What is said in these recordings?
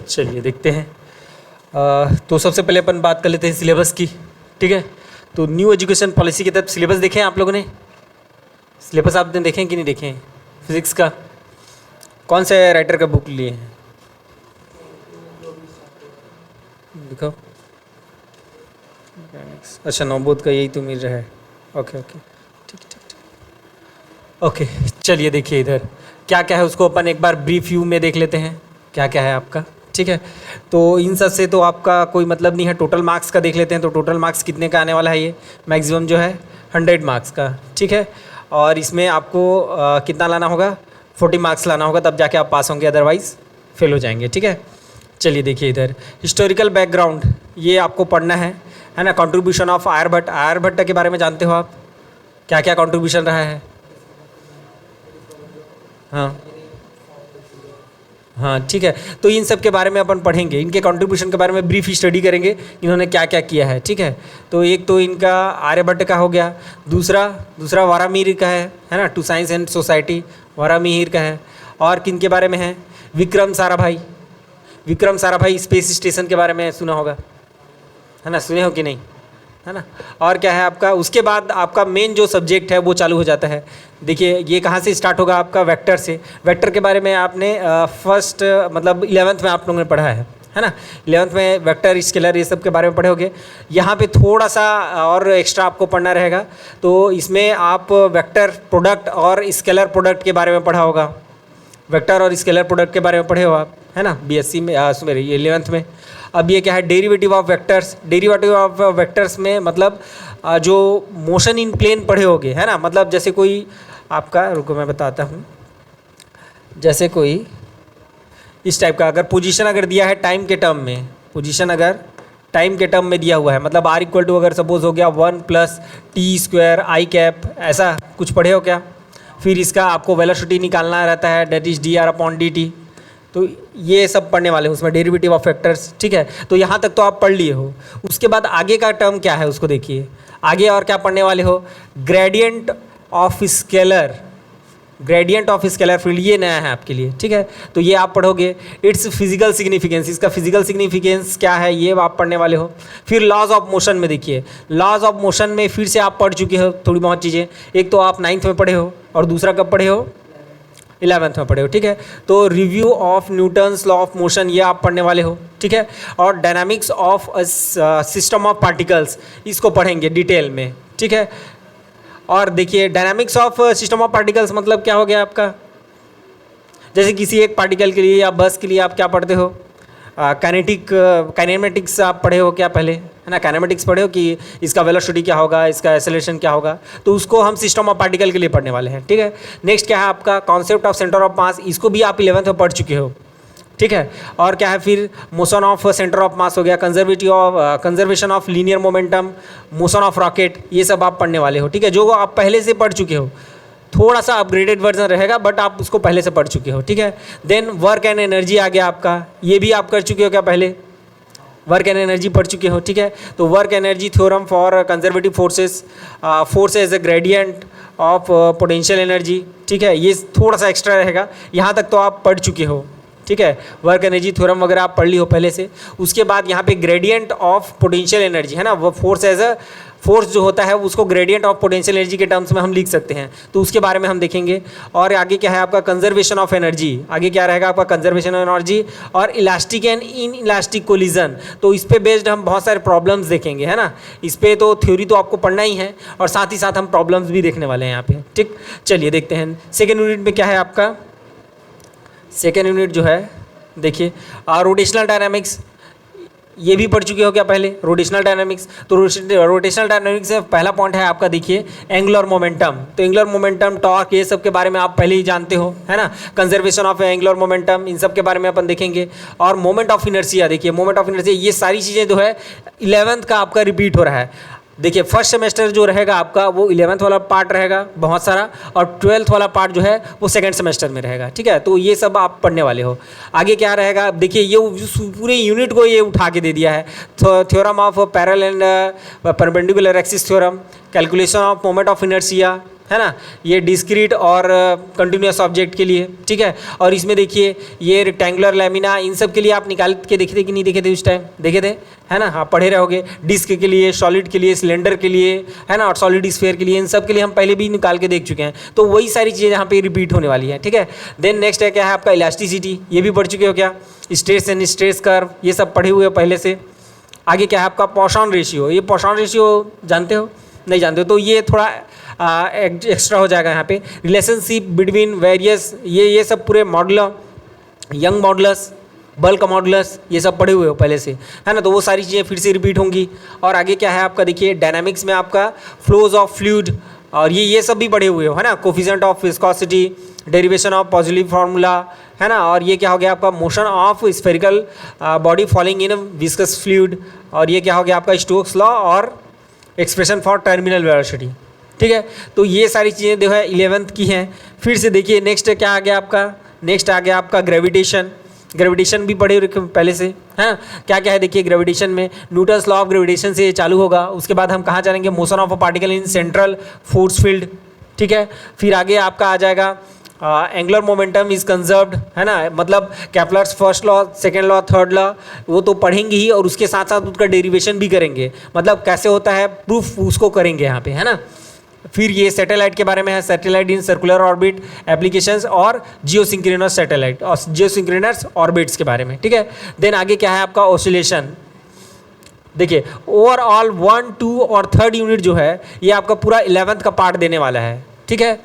चलिए देखते हैं। तो सबसे पहले अपन बात कर लेते हैं सिलेबस की। ठीक है, तो न्यू एजुकेशन पॉलिसी के तहत सिलेबस देखे हैं आप लोगों ने? सिलेबस आपने देखे हैं कि नहीं देखे हैं? फिजिक्स का कौन से राइटर का बुक लिए हैं? दिखाओ। अच्छा, नवबोध का यही तो मिल रहा है। ओके ओके, ठीक ठीक ठीक। ओके, चलिए देखिए इधर क्या क्या है उसको अपन एक बार ब्रीफ व्यू में देख लेते हैं क्या क्या है आपका। ठीक है, तो इन सब से तो आपका कोई मतलब नहीं है। टोटल मार्क्स का देख लेते हैं, तो टोटल मार्क्स कितने का आने वाला है? ये मैक्सिमम जो है 100 मार्क्स का। ठीक है, और इसमें आपको कितना लाना होगा? 40 मार्क्स लाना होगा, तब जाके आप पास होंगे, अदरवाइज फेल हो जाएंगे। ठीक है, चलिए देखिए इधर हिस्टोरिकल बैकग्राउंड ये आपको पढ़ना है ना। कंट्रीब्यूशन ऑफ आर्यभट्ट, आर्यभट्ट के बारे में जानते हो आप? क्या क्या कंट्रीब्यूशन रहा है? हाँ हाँ, ठीक है, तो इन सब के बारे में अपन पढ़ेंगे, इनके कंट्रीब्यूशन के बारे में ब्रीफ स्टडी करेंगे, इन्होंने क्या क्या किया है। ठीक है, तो एक तो इनका आर्यभट्ट का हो गया, दूसरा वारामिहिर का है ना, टू साइंस एंड सोसाइटी वारामिहिर का है। और किन के बारे में है? विक्रम साराभाई। विक्रम साराभाई स्पेस स्टेशन के बारे में सुना होगा, है ना? सुने हो कि नहीं, है ना? और क्या है आपका, उसके बाद आपका मेन जो सब्जेक्ट है वो चालू हो जाता है। देखिए ये कहाँ से स्टार्ट होगा आपका? वेक्टर से। वेक्टर के बारे में आपने फर्स्ट मतलब 11th में आप लोगों ने पढ़ा है ना? 11th में वेक्टर, स्केलर, ये सब के बारे में पढ़े होगे। यहाँ पे थोड़ा सा और एक्स्ट्रा आपको पढ़ना रहेगा, तो इसमें आप वेक्टर प्रोडक्ट और स्केलर प्रोडक्ट के बारे में पढ़ा होगा। वेक्टर और स्केलर प्रोडक्ट के बारे में पढ़े हो आप, है ना? बीएससी में ये 11th में। अब ये क्या है? Derivative of vectors. Derivative of vectors में मतलब जो मोशन इन प्लेन पढ़े होगे, है ना? मतलब जैसे कोई आपका, रुको मैं बताता हूँ, जैसे कोई इस टाइप का अगर पोजीशन अगर दिया है टाइम के टर्म में, पोजीशन अगर टाइम के टर्म में दिया हुआ है, मतलब r इक्वल टू अगर सपोज हो गया 1 + t² i कैप, ऐसा कुछ पढ़े हो क्या? फिर इसका आपको वेलोसिटी निकालना रहता है, डेट इज dr/dt। तो ये सब पढ़ने वाले हैं उसमें, डेरिवेटिव ऑफ वेक्टर्स। ठीक है, तो यहाँ तक तो आप पढ़ लिए हो। उसके बाद आगे का टर्म क्या है उसको देखिए, आगे और क्या पढ़ने वाले हो? Gradient of scalar. Gradient of scalar field ये नया है आपके लिए। ठीक है, तो ये आप पढ़ोगे। इट्स फिजिकल सिग्निफिकेंस, इसका फिजिकल सिग्निफिकेंस क्या है ये आप पढ़ने वाले हो। फिर लॉज ऑफ मोशन में देखिए, लॉज ऑफ मोशन में फिर से आप पढ़ चुके हो थोड़ी बहुत चीज़ें। एक तो आप 9th में पढ़े हो और दूसरा कब पढ़े हो? 11th में पढ़े हो। ठीक है, तो review of Newton's law of motion ये आप पढ़ने वाले हो। ठीक है, और dynamics of system of particles इसको पढ़ेंगे डिटेल में। ठीक है, और देखिए dynamics of system of particles मतलब क्या हो गया आपका? जैसे किसी एक पार्टिकल के लिए या बस के लिए आप क्या पढ़ते हो? काइनेमेटिक्स आप पढ़े हो क्या पहले, है ना? काइनेमेटिक्स पढ़े हो कि इसका वेलोसिटी क्या होगा, इसका एक्सेलरेशन क्या होगा, तो उसको हम सिस्टम ऑफ पार्टिकल के लिए पढ़ने वाले हैं। ठीक है, नेक्स्ट क्या है आपका? Concept of centre of mass, इसको भी आप 11th में पढ़ चुके हो। ठीक है, और क्या है फिर? Motion of centre of mass हो गया, conservation of linear momentum, motion of rocket, ये सब आप पढ़ने वाले हो। ठीक है, जो आप पहले से पढ़ चुके हो, थोड़ा सा अपग्रेडेड वर्जन रहेगा बट आप उसको पहले से पढ़ चुके हो। ठीक है, देन वर्क एंड एनर्जी आ गया आपका, ये भी आप कर चुके हो क्या पहले? वर्क एंड एनर्जी पढ़ चुके हो। ठीक है, तो work energy theorem for conservative forces, force as a gradient of potential energy. ठीक है, ये थोड़ा सा एक्स्ट्रा रहेगा, यहाँ तक तो आप पढ़ चुके हो। ठीक है, वर्क एनर्जी थ्योरम वगैरह आप पढ़ ली हो पहले से। उसके बाद यहाँ पे ग्रेडियंट ऑफ पोटेंशियल एनर्जी, है ना? वो फोर्स एज अ फोर्स जो होता है उसको ग्रेडियंट ऑफ पोटेंशियल एनर्जी के टर्म्स में हम लिख सकते हैं, तो उसके बारे में हम देखेंगे। और आगे क्या है आपका? Conservation of energy. आगे क्या रहेगा आपका? कंजर्वेशन ऑफ एनर्जी और elastic and in elastic collision, तो इस पे बेस्ड हम बहुत सारे प्रॉब्लम्स देखेंगे, है ना? इस पे तो थ्योरी तो आपको पढ़ना ही है और साथ ही साथ हम प्रॉब्लम्स भी देखने वाले हैं यहाँ पे। ठीक, चलिए देखते हैं सेकेंड यूनिट में क्या है आपका। सेकेंड यूनिट जो है देखिए रोटेशनल डायनामिक्स, ये भी पढ़ चुके हो क्या पहले? रोटेशनल डायनामिक्स, तो रोटेशनल डायनामिक्स में पहला पॉइंट है आपका देखिए एंगुलर मोमेंटम। तो एंगुलर मोमेंटम, टॉर्क, ये सब के बारे में आप पहले ही जानते हो, है ना? कंजर्वेशन ऑफ एंगुलर मोमेंटम, इन सब के बारे में अपन देखेंगे। और मोमेंट ऑफ इनर्शिया, देखिए मोमेंट ऑफ इनर्शिया, ये सारी चीज़ें जो है 11th का आपका रिपीट हो रहा है। देखिए फर्स्ट सेमेस्टर जो रहेगा आपका वो 11th वाला पार्ट रहेगा बहुत सारा, और 12th वाला पार्ट जो है वो सेकंड सेमेस्टर में रहेगा। ठीक है, तो ये सब आप पढ़ने वाले हो। आगे क्या रहेगा देखिए, ये पूरे यूनिट को ये उठा के दे दिया है। Theorem of parallel and perpendicular axis theorem, calculation of moment of inertia, है ना, ये डिस्क्रीट और कंटिन्यूस ऑब्जेक्ट के लिए, ठीक है। और इसमें देखिए ये रेक्टेंगुलर लैमिना, इन सब के लिए आप निकाल के देखे थे कि नहीं देखे थे उस टाइम, देखे थे, है ना, आप पढ़े रहोगे। डिस्क के लिए, सॉलिड के लिए, सिलेंडर के लिए, है ना, और सॉलिड स्फीयर के लिए, इन सब के लिए हम पहले भी निकाल के देख चुके हैं। तो वही सारी चीज़ें यहाँ पे रिपीट होने वाली हैं, ठीक है। देन नेक्स्ट है क्या है आपका इलास्टिसिटी, ये भी पढ़ चुके हो क्या, स्ट्रेस एंड स्ट्रेस कर्व, ये सब पढ़े हुए हो पहले से। आगे क्या है आपका पॉइसन रेशियो, ये पॉइसन रेशियो जानते हो, नहीं जानते हो तो ये थोड़ा एक्स्ट्रा हो जाएगा यहाँ पे। रिलेशनशिप बिटवीन वेरियस, ये सब पूरे modular, young modulus, bulk modulus, ये सब पढ़े हुए हो पहले से, है ना, तो वो सारी चीज़ें फिर से रिपीट होंगी। और आगे क्या है आपका देखिए डायनामिक्स में आपका फ्लोज ऑफ फ्लूइड, और ये सब भी पढ़े हुए हो, है ना, coefficient of viscosity, derivation of positive formula, है ना, और ये क्या हो गया आपका motion of spherical body falling in viscous fluid, और ये क्या हो गया आपका स्टोक्स लॉ और एक्सप्रेशन फॉर टर्मिनल वेलोसिटी, ठीक है। तो ये सारी चीज़ें जो है 11th की हैं। फिर से देखिए नेक्स्ट क्या आ गया आपका, नेक्स्ट आ गया आपका ग्रेविटेशन, ग्रेविटेशन भी पढ़े पहले से, है ना, क्या क्या है देखिए ग्रेविटेशन में, न्यूटन्स लॉ ऑफ ग्रेविटेशन से ये चालू होगा। उसके बाद हम कहाँ जाएंगे, motion of a particle in central force field, ठीक है। फिर आगे आपका आ जाएगा एंगुलर मोमेंटम इज कंजर्व्ड, है ना, मतलब Kepler's first law, second law, third law, वो तो पढ़ेंगे ही, और उसके साथ साथ उसका डेरिवेशन भी करेंगे, मतलब कैसे होता है प्रूफ उसको करेंगे यहाँ पे, है ना। फिर ये सैटेलाइट के बारे में है, satellite in circular orbit applications और जियोसिंक्रोनस सैटेलाइट और जियोसिंक्रोनस ऑर्बिट्स के बारे में, ठीक है। देन आगे क्या है आपका ऑसिलेशन, देखिए ओवरऑल 1, 2 और 3rd यूनिट जो है ये आपका पूरा 11th का पार्ट देने वाला है, ठीक है।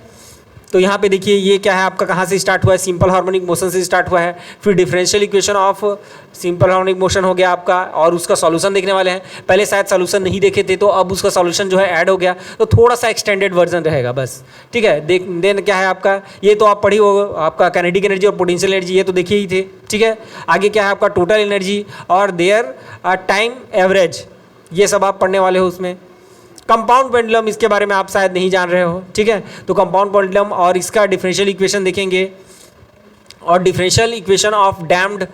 तो यहाँ पे देखिए ये क्या है आपका, कहाँ से स्टार्ट हुआ है, सिंपल हार्मोनिक मोशन से स्टार्ट हुआ है। फिर differential equation of simple harmonic motion हो गया आपका, और उसका सॉल्यूशन देखने वाले हैं। पहले शायद सॉल्यूशन नहीं देखे थे, तो अब उसका सॉल्यूशन जो है ऐड हो गया, तो थोड़ा सा एक्सटेंडेड वर्जन रहेगा बस, ठीक है। देन क्या है आपका, ये तो आप पढ़ी हो, आपका काइनेटिक एनर्जी और पोटेंशियल एनर्जी, ये तो देखे ही थे, ठीक है। आगे क्या है आपका टोटल एनर्जी और देयर टाइम एवरेज, ये सब आप पढ़ने वाले हो उसमें। कंपाउंड पेंडुलम, इसके बारे में आप शायद नहीं जान रहे हो, ठीक है। तो कंपाउंड पेंडुलम और इसका डिफरेंशियल इक्वेशन देखेंगे, और differential equation of damped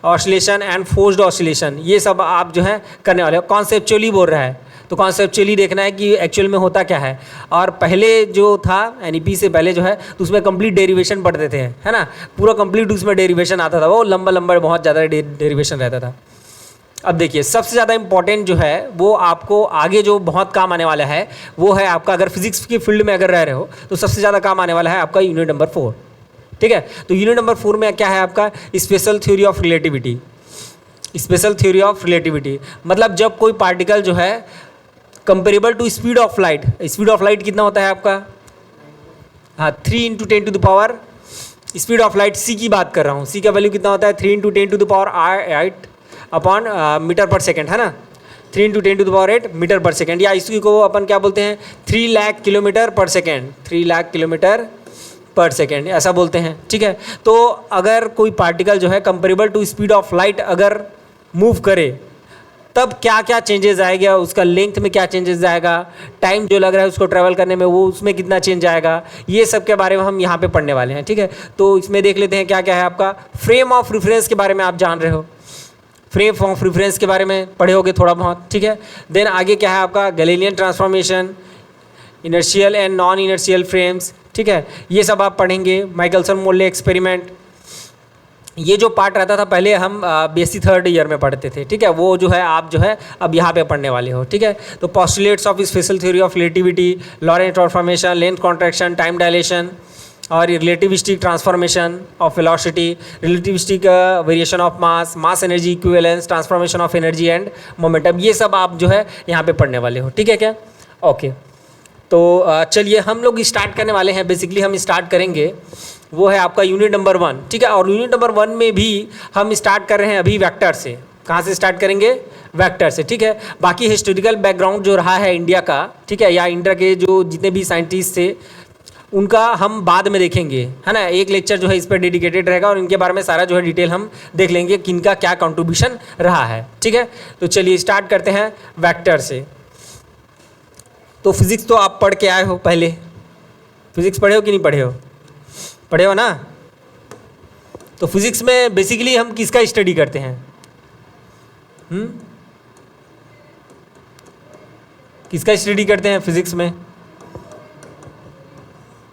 oscillation and forced oscillation, ये सब आप जो है करने वाले हो। कॉन्सेप्चुअली बोल रहा है, तो कॉन्सेप्चुअली देखना है कि एक्चुअल में होता क्या है। और पहले जो था एनईपी से पहले जो है, तो उसमें कंप्लीट डेरिवेशन पढ़ते थे, है ना, पूरा कंप्लीट उसमें डेरिवेशन आता था, वो लंबा लंबा बहुत ज़्यादा डेरिवेशन रहता था। अब देखिए सबसे ज़्यादा इम्पॉर्टेंट जो है वो आपको आगे जो बहुत काम आने वाला है वो है आपका, अगर फिजिक्स की फील्ड में अगर रह रहे हो तो सबसे ज़्यादा काम आने वाला है आपका यूनिट नंबर 4, ठीक है। तो यूनिट नंबर 4 में क्या है आपका special theory of relativity. Special theory of relativity मतलब जब कोई पार्टिकल जो है comparable to speed of light, speed of light कितना होता है आपका, हाँ 3 × 10⁻, स्पीड ऑफ लाइट सी की बात कर रहा हूँ, सी का वैल्यू कितना होता है 3 × 10⁸ अपॉन मीटर पर सेकेंड, है ना, 3 × 10⁸ मीटर पर सेकेंड, या इसी को अपन क्या बोलते हैं 3 लाख किलोमीटर पर सेकेंड, 3 लाख किलोमीटर पर सेकेंड ऐसा बोलते हैं, ठीक है। तो अगर कोई पार्टिकल जो है comparable to speed of light अगर मूव करे तब क्या क्या चेंजेस आएगा, उसका लेंथ में क्या चेंजेस आएगा, टाइम जो लग रहा है उसको ट्रैवल करने में वो उसमें कितना चेंज आएगा, ये सब के बारे में हम यहाँ पे पढ़ने वाले हैं, ठीक है। तो इसमें देख लेते हैं क्या क्या है आपका फ्रेम ऑफ रेफरेंस के बारे में आप जान रहे हो, फ्रेम ऑफ रेफरेंस के बारे में पढ़े होगे थोड़ा बहुत, ठीक है। देन आगे क्या है आपका Galilean transformation, inertial and non inertial frames, ठीक है, ये सब आप पढ़ेंगे। माइकलसन मोर्ले एक्सपेरिमेंट, ये जो पार्ट रहता था पहले हम बीएससी 3rd ईयर में पढ़ते थे, ठीक है, वो जो है आप जो है अब यहाँ पे पढ़ने वाले हो, ठीक है। तो postulates of special theory of relativity, Lorentz transformation, length contraction, time dilation और relativistic transformation of velocity, relativistic variation of mass, mass energy equivalence, transformation of energy and momentum, ये सब आप जो है यहाँ पे पढ़ने वाले हो, ठीक है क्या, ओके। तो चलिए हम लोग स्टार्ट करने वाले हैं। बेसिकली हम स्टार्ट करेंगे वो है आपका यूनिट नंबर 1, ठीक है। और यूनिट नंबर 1 में भी हम स्टार्ट कर रहे हैं अभी वेक्टर से। कहाँ से स्टार्ट करेंगे, वेक्टर से, ठीक है। बाकी हिस्टोरिकल बैकग्राउंड जो रहा है इंडिया का, ठीक है, या इंडिया के जो जितने भी साइंटिस्ट थे उनका हम बाद में देखेंगे, है ना। एक लेक्चर जो है इस पर डेडिकेटेड रहेगा और इनके बारे में सारा जो है डिटेल हम देख लेंगे कि इनका क्या कंट्रीब्यूशन रहा है, ठीक है। तो चलिए स्टार्ट करते हैं वेक्टर से। तो फिजिक्स तो आप पढ़ के आए हो, पहले फिजिक्स पढ़े हो कि नहीं पढ़े हो, पढ़े हो ना। तो फिजिक्स में बेसिकली हम किसका स्टडी करते हैं, किसका स्टडी करते हैं फिजिक्स में,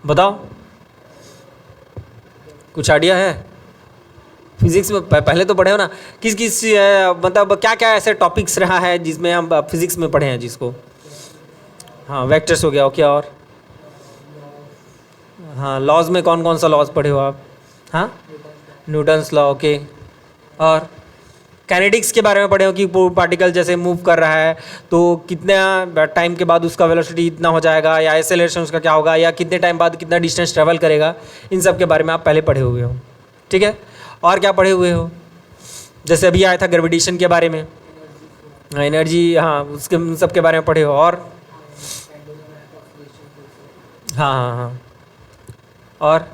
बताओ, कुछ आइडिया है? फिजिक्स में पहले तो पढ़े हो ना, किस किस मतलब क्या क्या ऐसे टॉपिक्स रहा है जिसमें हम फिजिक्स में पढ़े हैं जिसको? हाँ, वेक्टर्स हो गया, ओके, और हाँ, लॉज में कौन कौन सा लॉज पढ़े हो आप? हाँ, न्यूटन्स लॉ, ओके, और काइनेटिक्स के बारे में पढ़े हो कि पार्टिकल जैसे मूव कर रहा है तो कितना टाइम के बाद उसका वेलोसिटी इतना हो जाएगा, या एक्सेलरेशन उसका क्या होगा, या कितने टाइम बाद कितना डिस्टेंस ट्रेवल करेगा, इन सब के बारे में आप पहले पढ़े हुए हो, ठीक है। और क्या पढ़े हुए हो? जैसे अभी आया था ग्रेविटेशन के बारे में, एनर्जी, हाँ, उसके उन सब के बारे में पढ़े हो। और हाँ हाँ हाँ, और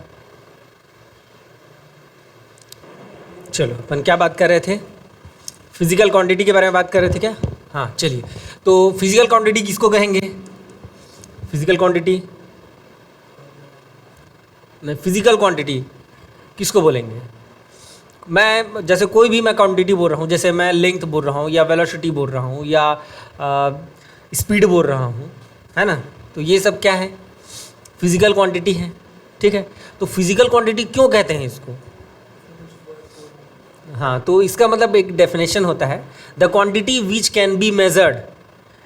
चलो, अपन क्या बात कर रहे थे? फिजिकल क्वांटिटी के बारे में बात कर रहे थे क्या? हाँ, चलिए, तो फिजिकल क्वांटिटी किसको कहेंगे? फिजिकल क्वांटिटी नहीं, फिजिकल क्वांटिटी किसको बोलेंगे? मैं जैसे कोई भी मैं क्वांटिटी बोल रहा हूँ, जैसे मैं लेंथ बोल रहा हूँ, या वेलोसिटी बोल रहा हूँ, या स्पीड बोल रहा हूँ, है ना, तो ये सब क्या है? फिजिकल क्वांटिटी है, ठीक है। तो फिजिकल क्वांटिटी क्यों कहते हैं इसको? हाँ, तो इसका मतलब एक डेफिनेशन होता है, the quantity which can be measured.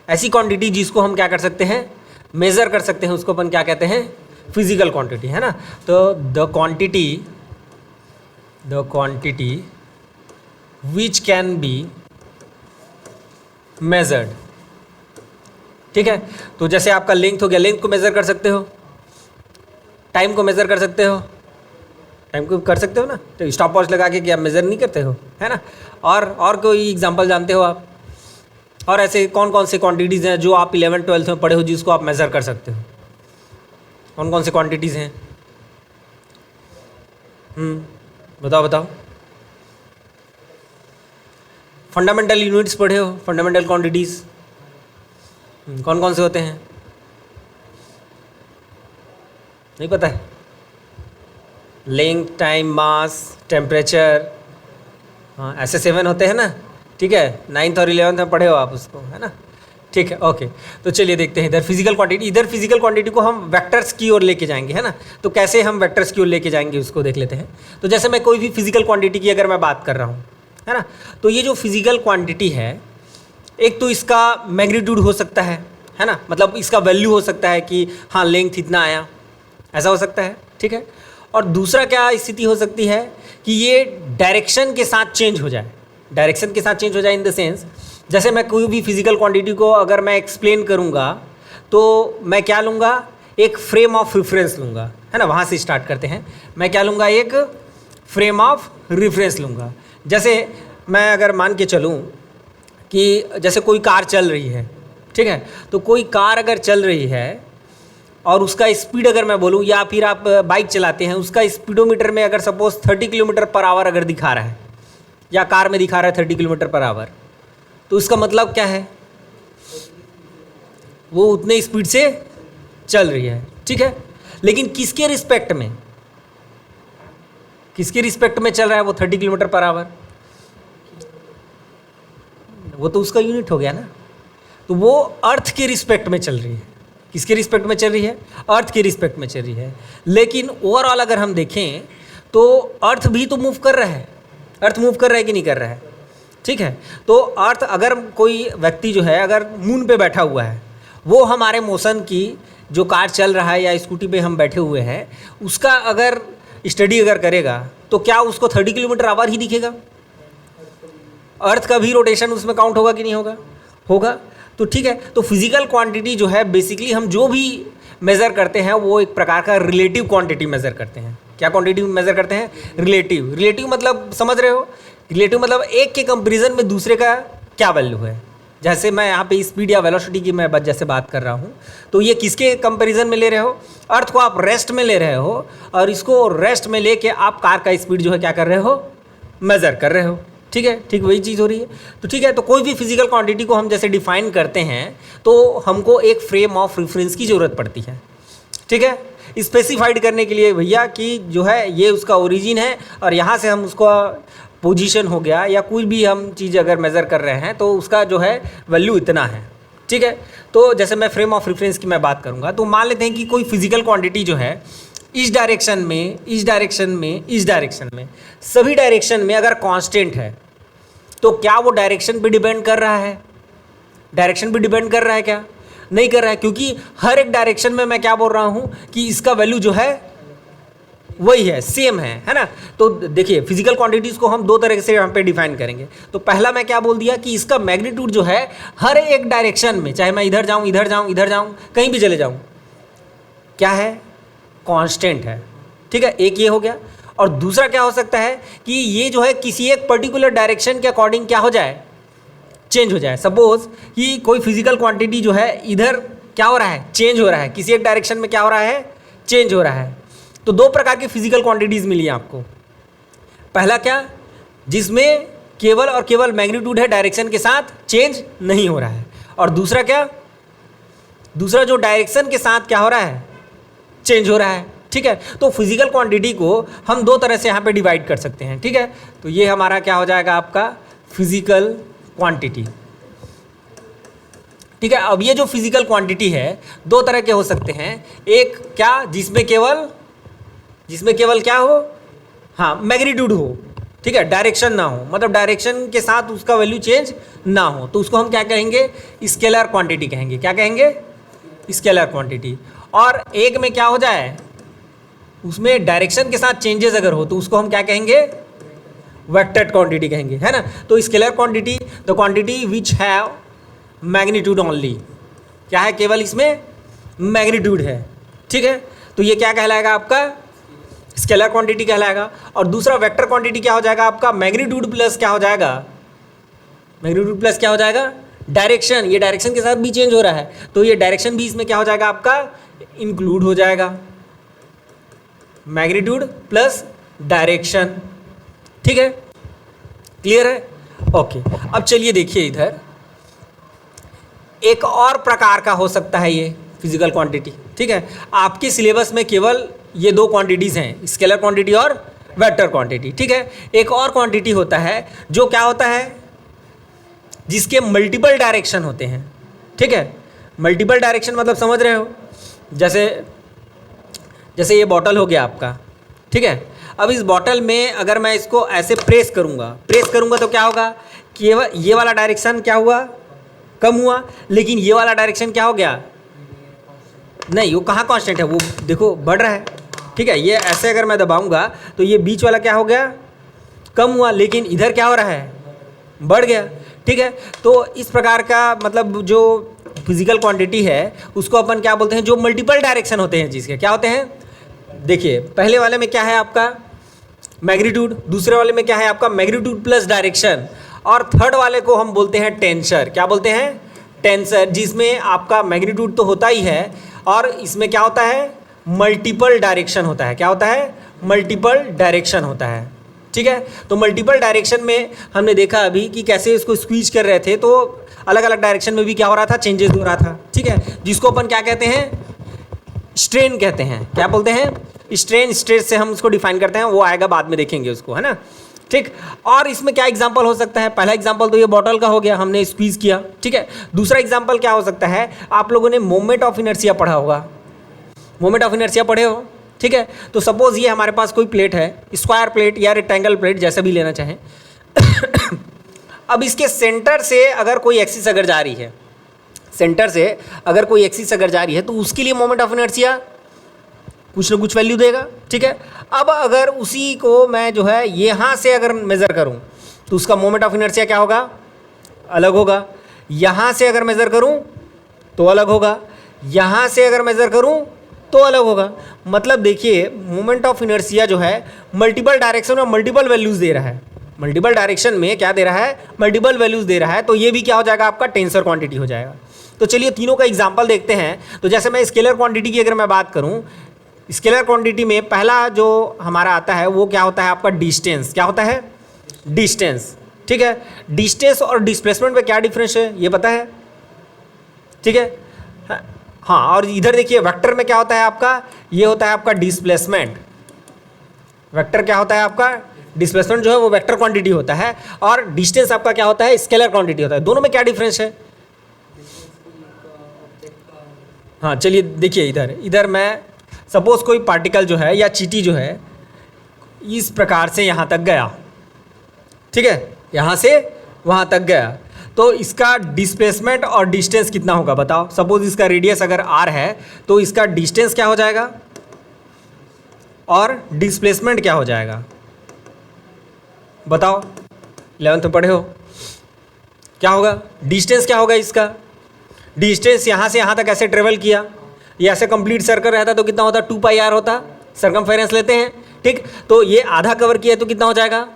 ऐसी क्वांटिटी जिसको हम क्या कर सकते हैं? मेज़र कर सकते हैं, उसको अपन क्या कहते हैं? फिजिकल क्वांटिटी, है ना। तो the quantity which can be measured, ठीक है। तो जैसे आपका लेंथ हो गया, लेंथ को मेज़र कर सकते हो, टाइम को मेज़र कर सकते हो, टाइम को कर सकते हो ना, तो स्टॉप वॉच लगा के क्या मेज़र नहीं करते हो, है ना। और कोई एग्जांपल जानते हो आप? और ऐसे कौन कौन से क्वांटिटीज़ हैं जो आप 11th-12th में पढ़े हो जिसको आप मेज़र कर सकते हो? कौन कौन से क्वांटिटीज़ हैं? बताओ। फंडामेंटल यूनिट्स पढ़े हो, फंडामेंटल क्वांटिटीज़ कौन कौन से होते हैं? नहीं पता है? लेंथ, टाइम, मास, टेम्परेचर, हाँ, ऐसे 7 होते हैं ना, ठीक है। 9th और 11th में पढ़े हो आप उसको, है ना, ठीक है, ओके। तो चलिए देखते हैं इधर फिजिकल क्वांटिटी। इधर फिजिकल क्वांटिटी को हम वेक्टर्स की ओर लेके जाएंगे, है ना। तो कैसे हम वेक्टर्स की ओर लेके जाएंगे उसको देख लेते हैं। तो जैसे मैं कोई भी फिजिकल क्वांटिटी की अगर मैं बात कर रहा हूँ, है ना, तो ये जो फिजिकल क्वांटिटी है, एक तो इसका मैग्नीट्यूड हो सकता है ना, मतलब इसका वैल्यू हो सकता है कि हाँ लेंथ इतना आया, ऐसा हो सकता है, ठीक है। और दूसरा क्या स्थिति हो सकती है कि ये डायरेक्शन के साथ चेंज हो जाए, डायरेक्शन के साथ चेंज हो जाए इन द सेंस, जैसे मैं कोई भी फिजिकल क्वांटिटी को अगर मैं एक्सप्लेन करूँगा तो मैं क्या लूँगा? एक फ्रेम ऑफ रेफरेंस लूँगा, है ना। वहाँ से स्टार्ट करते हैं। मैं क्या लूँगा? एक फ्रेम ऑफ रेफरेंस लूँगा। जैसे मैं अगर मान के चलूँ कि जैसे कोई कार चल रही है, ठीक है, तो कोई कार अगर चल रही है और उसका स्पीड अगर मैं बोलूँ, या फिर आप बाइक चलाते हैं, उसका स्पीडोमीटर में अगर सपोज 30 किलोमीटर पर आवर अगर दिखा रहा है, या कार में दिखा रहा है 30 किलोमीटर पर आवर, तो इसका मतलब क्या है? वो उतने स्पीड से चल रही है, ठीक है। लेकिन किसके रिस्पेक्ट में, किसके रिस्पेक्ट में चल रहा है वो 30 किलोमीटर पर आवर? वो तो उसका यूनिट हो गया ना। तो वो अर्थ के रिस्पेक्ट में चल रही है। किसके रिस्पेक्ट में चल रही है? अर्थ के रिस्पेक्ट में चल रही है। लेकिन ओवरऑल अगर हम देखें तो अर्थ भी तो मूव कर रहा है। अर्थ मूव कर रहा है कि नहीं कर रहा है? ठीक है। तो अर्थ, अगर कोई व्यक्ति जो है अगर मून पे बैठा हुआ है, वो हमारे मोशन की जो कार चल रहा है या स्कूटी पे हम बैठे हुए हैं, उसका अगर स्टडी अगर करेगा तो क्या उसको 30 किलोमीटर आवर ही दिखेगा? अर्थ का भी रोटेशन उसमें काउंट होगा कि नहीं होगा? होगा। तो ठीक है। तो फिजिकल क्वांटिटी जो है बेसिकली हम जो भी मेज़र करते हैं वो एक प्रकार का रिलेटिव क्वांटिटी मेज़र करते हैं। क्या क्वांटिटी मेज़र करते हैं? रिलेटिव। रिलेटिव मतलब समझ रहे हो? रिलेटिव मतलब एक के कंपैरिजन में दूसरे का क्या वैल्यू है। जैसे मैं यहाँ पे स्पीड या वेलोसिटी की मैं जैसे बात कर रहा हूँ, तो ये किसके कंपैरिजन में ले रहे हो? अर्थ को आप रेस्ट में ले रहे हो, और इसको रेस्ट में लेके आप कार का स्पीड जो है क्या कर रहे हो? मेज़र कर रहे हो। ठीक है, ठीक वही चीज़ हो रही है। तो ठीक है, तो कोई भी फिजिकल क्वांटिटी को हम जैसे डिफाइन करते हैं तो हमको एक फ्रेम ऑफ रेफरेंस की ज़रूरत पड़ती है। ठीक है, स्पेसिफाइड करने के लिए भैया कि जो है ये उसका ओरिजिन है, और यहाँ से हम उसका पोजीशन हो गया या कोई भी हम चीज़ अगर मेज़र कर रहे हैं तो उसका जो है वैल्यू इतना है। ठीक है। तो जैसे मैं फ्रेम ऑफ रेफरेंस की मैं बात करूंगा, तो मान लेते हैं कि कोई फिजिकल क्वांटिटी जो है इस डायरेक्शन में, इस डायरेक्शन में, इस डायरेक्शन में, सभी डायरेक्शन में अगर कांस्टेंट है तो क्या वो डायरेक्शन पे डिपेंड कर रहा है? डायरेक्शन पे डिपेंड कर रहा है क्या? नहीं कर रहा है, क्योंकि हर एक डायरेक्शन में मैं क्या बोल रहा हूं कि इसका वैल्यू जो है वही है, सेम है ना। तो देखिए फिजिकल क्वांटिटीज को हम दो तरह से यहाँ पे डिफाइन करेंगे। तो पहला मैं क्या बोल दिया कि इसका मैग्नीट्यूड जो है हर एक डायरेक्शन में, चाहे मैं इधर जाऊँ, इधर जाऊँ, इधर जाऊँ, कहीं भी चले जाऊँ, क्या है? कांस्टेंट है। ठीक है, एक ये हो गया। और दूसरा क्या हो सकता है कि ये जो है किसी एक पर्टिकुलर डायरेक्शन के अकॉर्डिंग क्या हो जाए? चेंज हो जाए। सपोज कि कोई फिजिकल क्वांटिटी जो है इधर क्या हो रहा है? चेंज हो रहा है, किसी एक डायरेक्शन में क्या हो रहा है? चेंज हो रहा है। तो दो प्रकार की फिजिकल क्वांटिटीज मिली आपको। पहला क्या? जिसमें केवल और केवल मैग्नीट्यूड है, डायरेक्शन के साथ चेंज नहीं हो रहा है। और दूसरा क्या? दूसरा जो डायरेक्शन के साथ क्या हो रहा है? चेंज हो रहा है। ठीक है, तो फिजिकल क्वांटिटी को हम दो तरह से यहाँ पे डिवाइड कर सकते हैं। ठीक है, तो ये हमारा क्या हो जाएगा? आपका फिजिकल क्वांटिटी। ठीक है, अब ये जो फिजिकल क्वांटिटी है दो तरह के हो सकते हैं। एक क्या? जिसमें केवल क्या हो? हाँ, मैग्नीट्यूड हो। ठीक है, डायरेक्शन ना हो, मतलब डायरेक्शन के साथ उसका वैल्यू चेंज ना हो, तो उसको हम क्या कहेंगे? स्केलर क्वांटिटी कहेंगे। क्या कहेंगे? Scalar quantity. और एक में क्या हो जाए? उसमें डायरेक्शन के साथ चेंजेस अगर हो तो उसको हम क्या कहेंगे? वेक्टर क्वांटिटी कहेंगे, है ना। तो scalar quantity the quantity which have magnitude only. क्या है? केवल इसमें मैग्नीट्यूड है। ठीक है, तो ये क्या कहलाएगा? आपका स्केलर क्वांटिटी कहलाएगा। और दूसरा वेक्टर क्वांटिटी क्या हो जाएगा? आपका मैग्नीट्यूड प्लस क्या हो जाएगा? मैग्नीट्यूड प्लस क्या हो जाएगा? डायरेक्शन। ये डायरेक्शन के साथ भी चेंज हो रहा है, तो ये डायरेक्शन भी इसमें क्या हो जाएगा? आपका इंक्लूड हो जाएगा। Magnitude plus direction. ठीक है, क्लियर है? ओके, अब चलिए देखिए इधर एक और प्रकार का हो सकता है ये फिजिकल क्वांटिटी। ठीक है, आपके सिलेबस में केवल ये दो क्वांटिटीज़ हैं, स्केलर क्वांटिटी और वेक्टर क्वांटिटी। ठीक है, एक और क्वांटिटी होता है जो क्या होता है? जिसके मल्टीपल डायरेक्शन होते हैं। ठीक है, मल्टीपल डायरेक्शन मतलब समझ रहे हो? जैसे ये बॉटल हो गया आपका। ठीक है, अब इस बॉटल में अगर मैं इसको ऐसे प्रेस करूँगा तो क्या होगा? केवल ये वाला डायरेक्शन क्या हुआ? कम हुआ, लेकिन ये वाला डायरेक्शन क्या हो गया? नहीं, वो कहाँ कांस्टेंट है? वो देखो बढ़ रहा है। ठीक है, ये ऐसे अगर मैं दबाऊंगा तो ये बीच वाला क्या हो गया? कम हुआ, लेकिन इधर क्या हो रहा है? बढ़ गया। ठीक है, तो इस प्रकार का मतलब जो फिजिकल क्वांटिटी है उसको अपन क्या बोलते हैं? जो मल्टीपल डायरेक्शन होते हैं जिसके क्या होते हैं? देखिए पहले वाले में क्या है आपका? मैग्नीट्यूड। दूसरे वाले में क्या है आपका? Magnitude plus direction. और थर्ड वाले को हम बोलते हैं टेंसर। क्या बोलते हैं? टेंसर, जिसमें आपका मैग्नीट्यूड तो होता ही है और इसमें क्या होता है? मल्टीपल डायरेक्शन होता है। क्या होता है? मल्टीपल डायरेक्शन होता है। ठीक है, तो मल्टीपल डायरेक्शन में हमने देखा अभी कि कैसे इसको स्क्वीज कर रहे थे, तो अलग अलग डायरेक्शन में भी क्या हो रहा था? चेंजेस हो रहा था। ठीक है, जिसको अपन क्या कहते हैं? स्ट्रेन कहते हैं। क्या बोलते हैं? स्ट्रेन। स्ट्रेस से हम उसको डिफाइन करते हैं, वो आएगा बाद में देखेंगे उसको, है ना। ठीक, और इसमें क्या एग्जांपल हो सकता है? पहला एग्जांपल तो ये बॉटल का हो गया, हमने स्क्वीज किया। ठीक है, दूसरा एग्जांपल क्या हो सकता है? आप लोगों ने मोमेंट ऑफ इनर्शिया पढ़ा होगा। मोमेंट ऑफ इनर्शिया पढ़े हो? ठीक है, तो सपोज ये हमारे पास कोई प्लेट है, स्क्वायर प्लेट या रेक्टेंगल प्लेट, जैसा भी लेना चाहें। अब इसके सेंटर से अगर कोई एक्सिस अगर जा रही है, सेंटर से अगर कोई एक्सिस अगर जा रही है तो उसके लिए मोमेंट ऑफ इनर्शिया कुछ ना कुछ वैल्यू देगा। ठीक है, अब अगर उसी को मैं जो है यहाँ से अगर मेज़र करूँ तो उसका मोमेंट ऑफ इनर्शिया क्या होगा? अलग होगा। यहाँ से अगर मेज़र करूँ तो अलग होगा, यहाँ से अगर मेज़र करूँ तो अलग होगा। मतलब देखिए मोमेंट ऑफ इनर्शिया जो है मल्टीपल डायरेक्शन में मल्टीपल वैल्यूज़ दे रहा है। मल्टीपल डायरेक्शन में क्या दे रहा है? मल्टीपल वैल्यूज़ दे रहा है। तो ये भी क्या हो जाएगा? आपका टेंसर क्वांटिटी हो जाएगा। तो चलिए तीनों का एग्जांपल देखते हैं। तो जैसे मैं स्केलर क्वांटिटी की अगर मैं बात करूं, स्केलर क्वांटिटी में पहला जो हमारा आता है वो क्या होता है? आपका डिस्टेंस। क्या होता है? डिस्टेंस। ठीक है, डिस्टेंस और डिस्प्लेसमेंट में क्या डिफरेंस है ये पता है? ठीक है, हाँ। और इधर देखिए वेक्टर में क्या होता है आपका? ये होता है आपका डिस्प्लेसमेंट। वेक्टर क्या होता है आपका? डिस्प्लेसमेंट जो है वो वेक्टर क्वांटिटी होता है, और डिस्टेंस आपका क्या होता है? स्केलर क्वांटिटी होता है। दोनों में क्या डिफरेंस है? हाँ चलिए देखिए, इधर इधर मैं सपोज कोई पार्टिकल जो है या चीटी जो है इस प्रकार से यहाँ तक गया, ठीक है, यहाँ से वहाँ तक गया, तो इसका डिस्प्लेसमेंट और डिस्टेंस कितना होगा बताओ। सपोज इसका रेडियस अगर r है तो इसका डिस्टेंस क्या हो जाएगा और डिस्प्लेसमेंट क्या हो जाएगा बताओ। 11th में पढ़े हो, क्या होगा डिस्टेंस, क्या होगा इसका डिस्टेंस, यहाँ से यहाँ तक ऐसे ट्रेवल किया, ये ऐसे कंप्लीट सर्कल रहता तो कितना होता 2πr होता, सरकमफेरेंस लेते हैं, ठीक। तो ये आधा कवर किया तो कितना हो जाएगा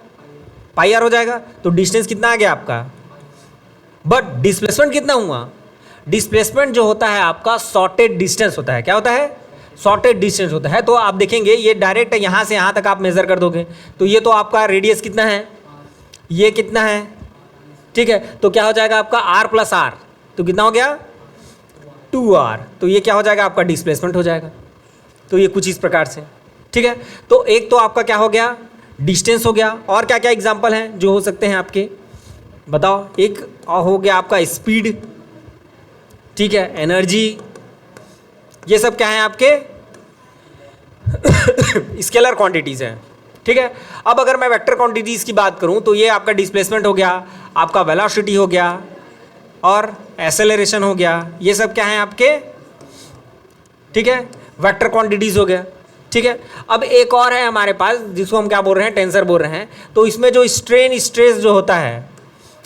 πr हो जाएगा, तो डिस्टेंस कितना आ गया आपका। बट डिस्प्लेसमेंट कितना हुआ, डिस्प्लेसमेंट जो होता है आपका शॉर्टेड डिस्टेंस होता है, क्या होता है शॉर्टेड डिस्टेंस होता है। तो आप देखेंगे ये डायरेक्ट यहाँ से यहाँ तक आप मेजर कर दोगे तो ये तो आपका रेडियस कितना है, ये कितना है, ठीक है, तो क्या हो जाएगा आपका r + r, तो कितना हो गया 2r, तो ये क्या हो जाएगा आपका डिस्प्लेसमेंट हो जाएगा। तो ये कुछ इस प्रकार से, ठीक है। तो एक तो आपका क्या हो गया डिस्टेंस हो गया, और क्या क्या एग्जांपल हैं जो हो सकते हैं आपके बताओ। एक हो गया आपका स्पीड, ठीक है, एनर्जी, ये सब क्या है आपके स्केलर क्वांटिटीज हैं, ठीक है। अब अगर मैं वेक्टर क्वांटिटीज की बात करूं तो ये आपका डिस्प्लेसमेंट हो गया, आपका वेलोसिटी हो गया और एक्सेलरेशन हो गया, ये सब क्या है आपके, ठीक है, वेक्टर क्वांटिटीज हो गया, ठीक है। अब एक और है हमारे पास जिसको हम क्या बोल रहे हैं टेंसर बोल रहे हैं। तो इसमें जो स्ट्रेन स्ट्रेस जो होता है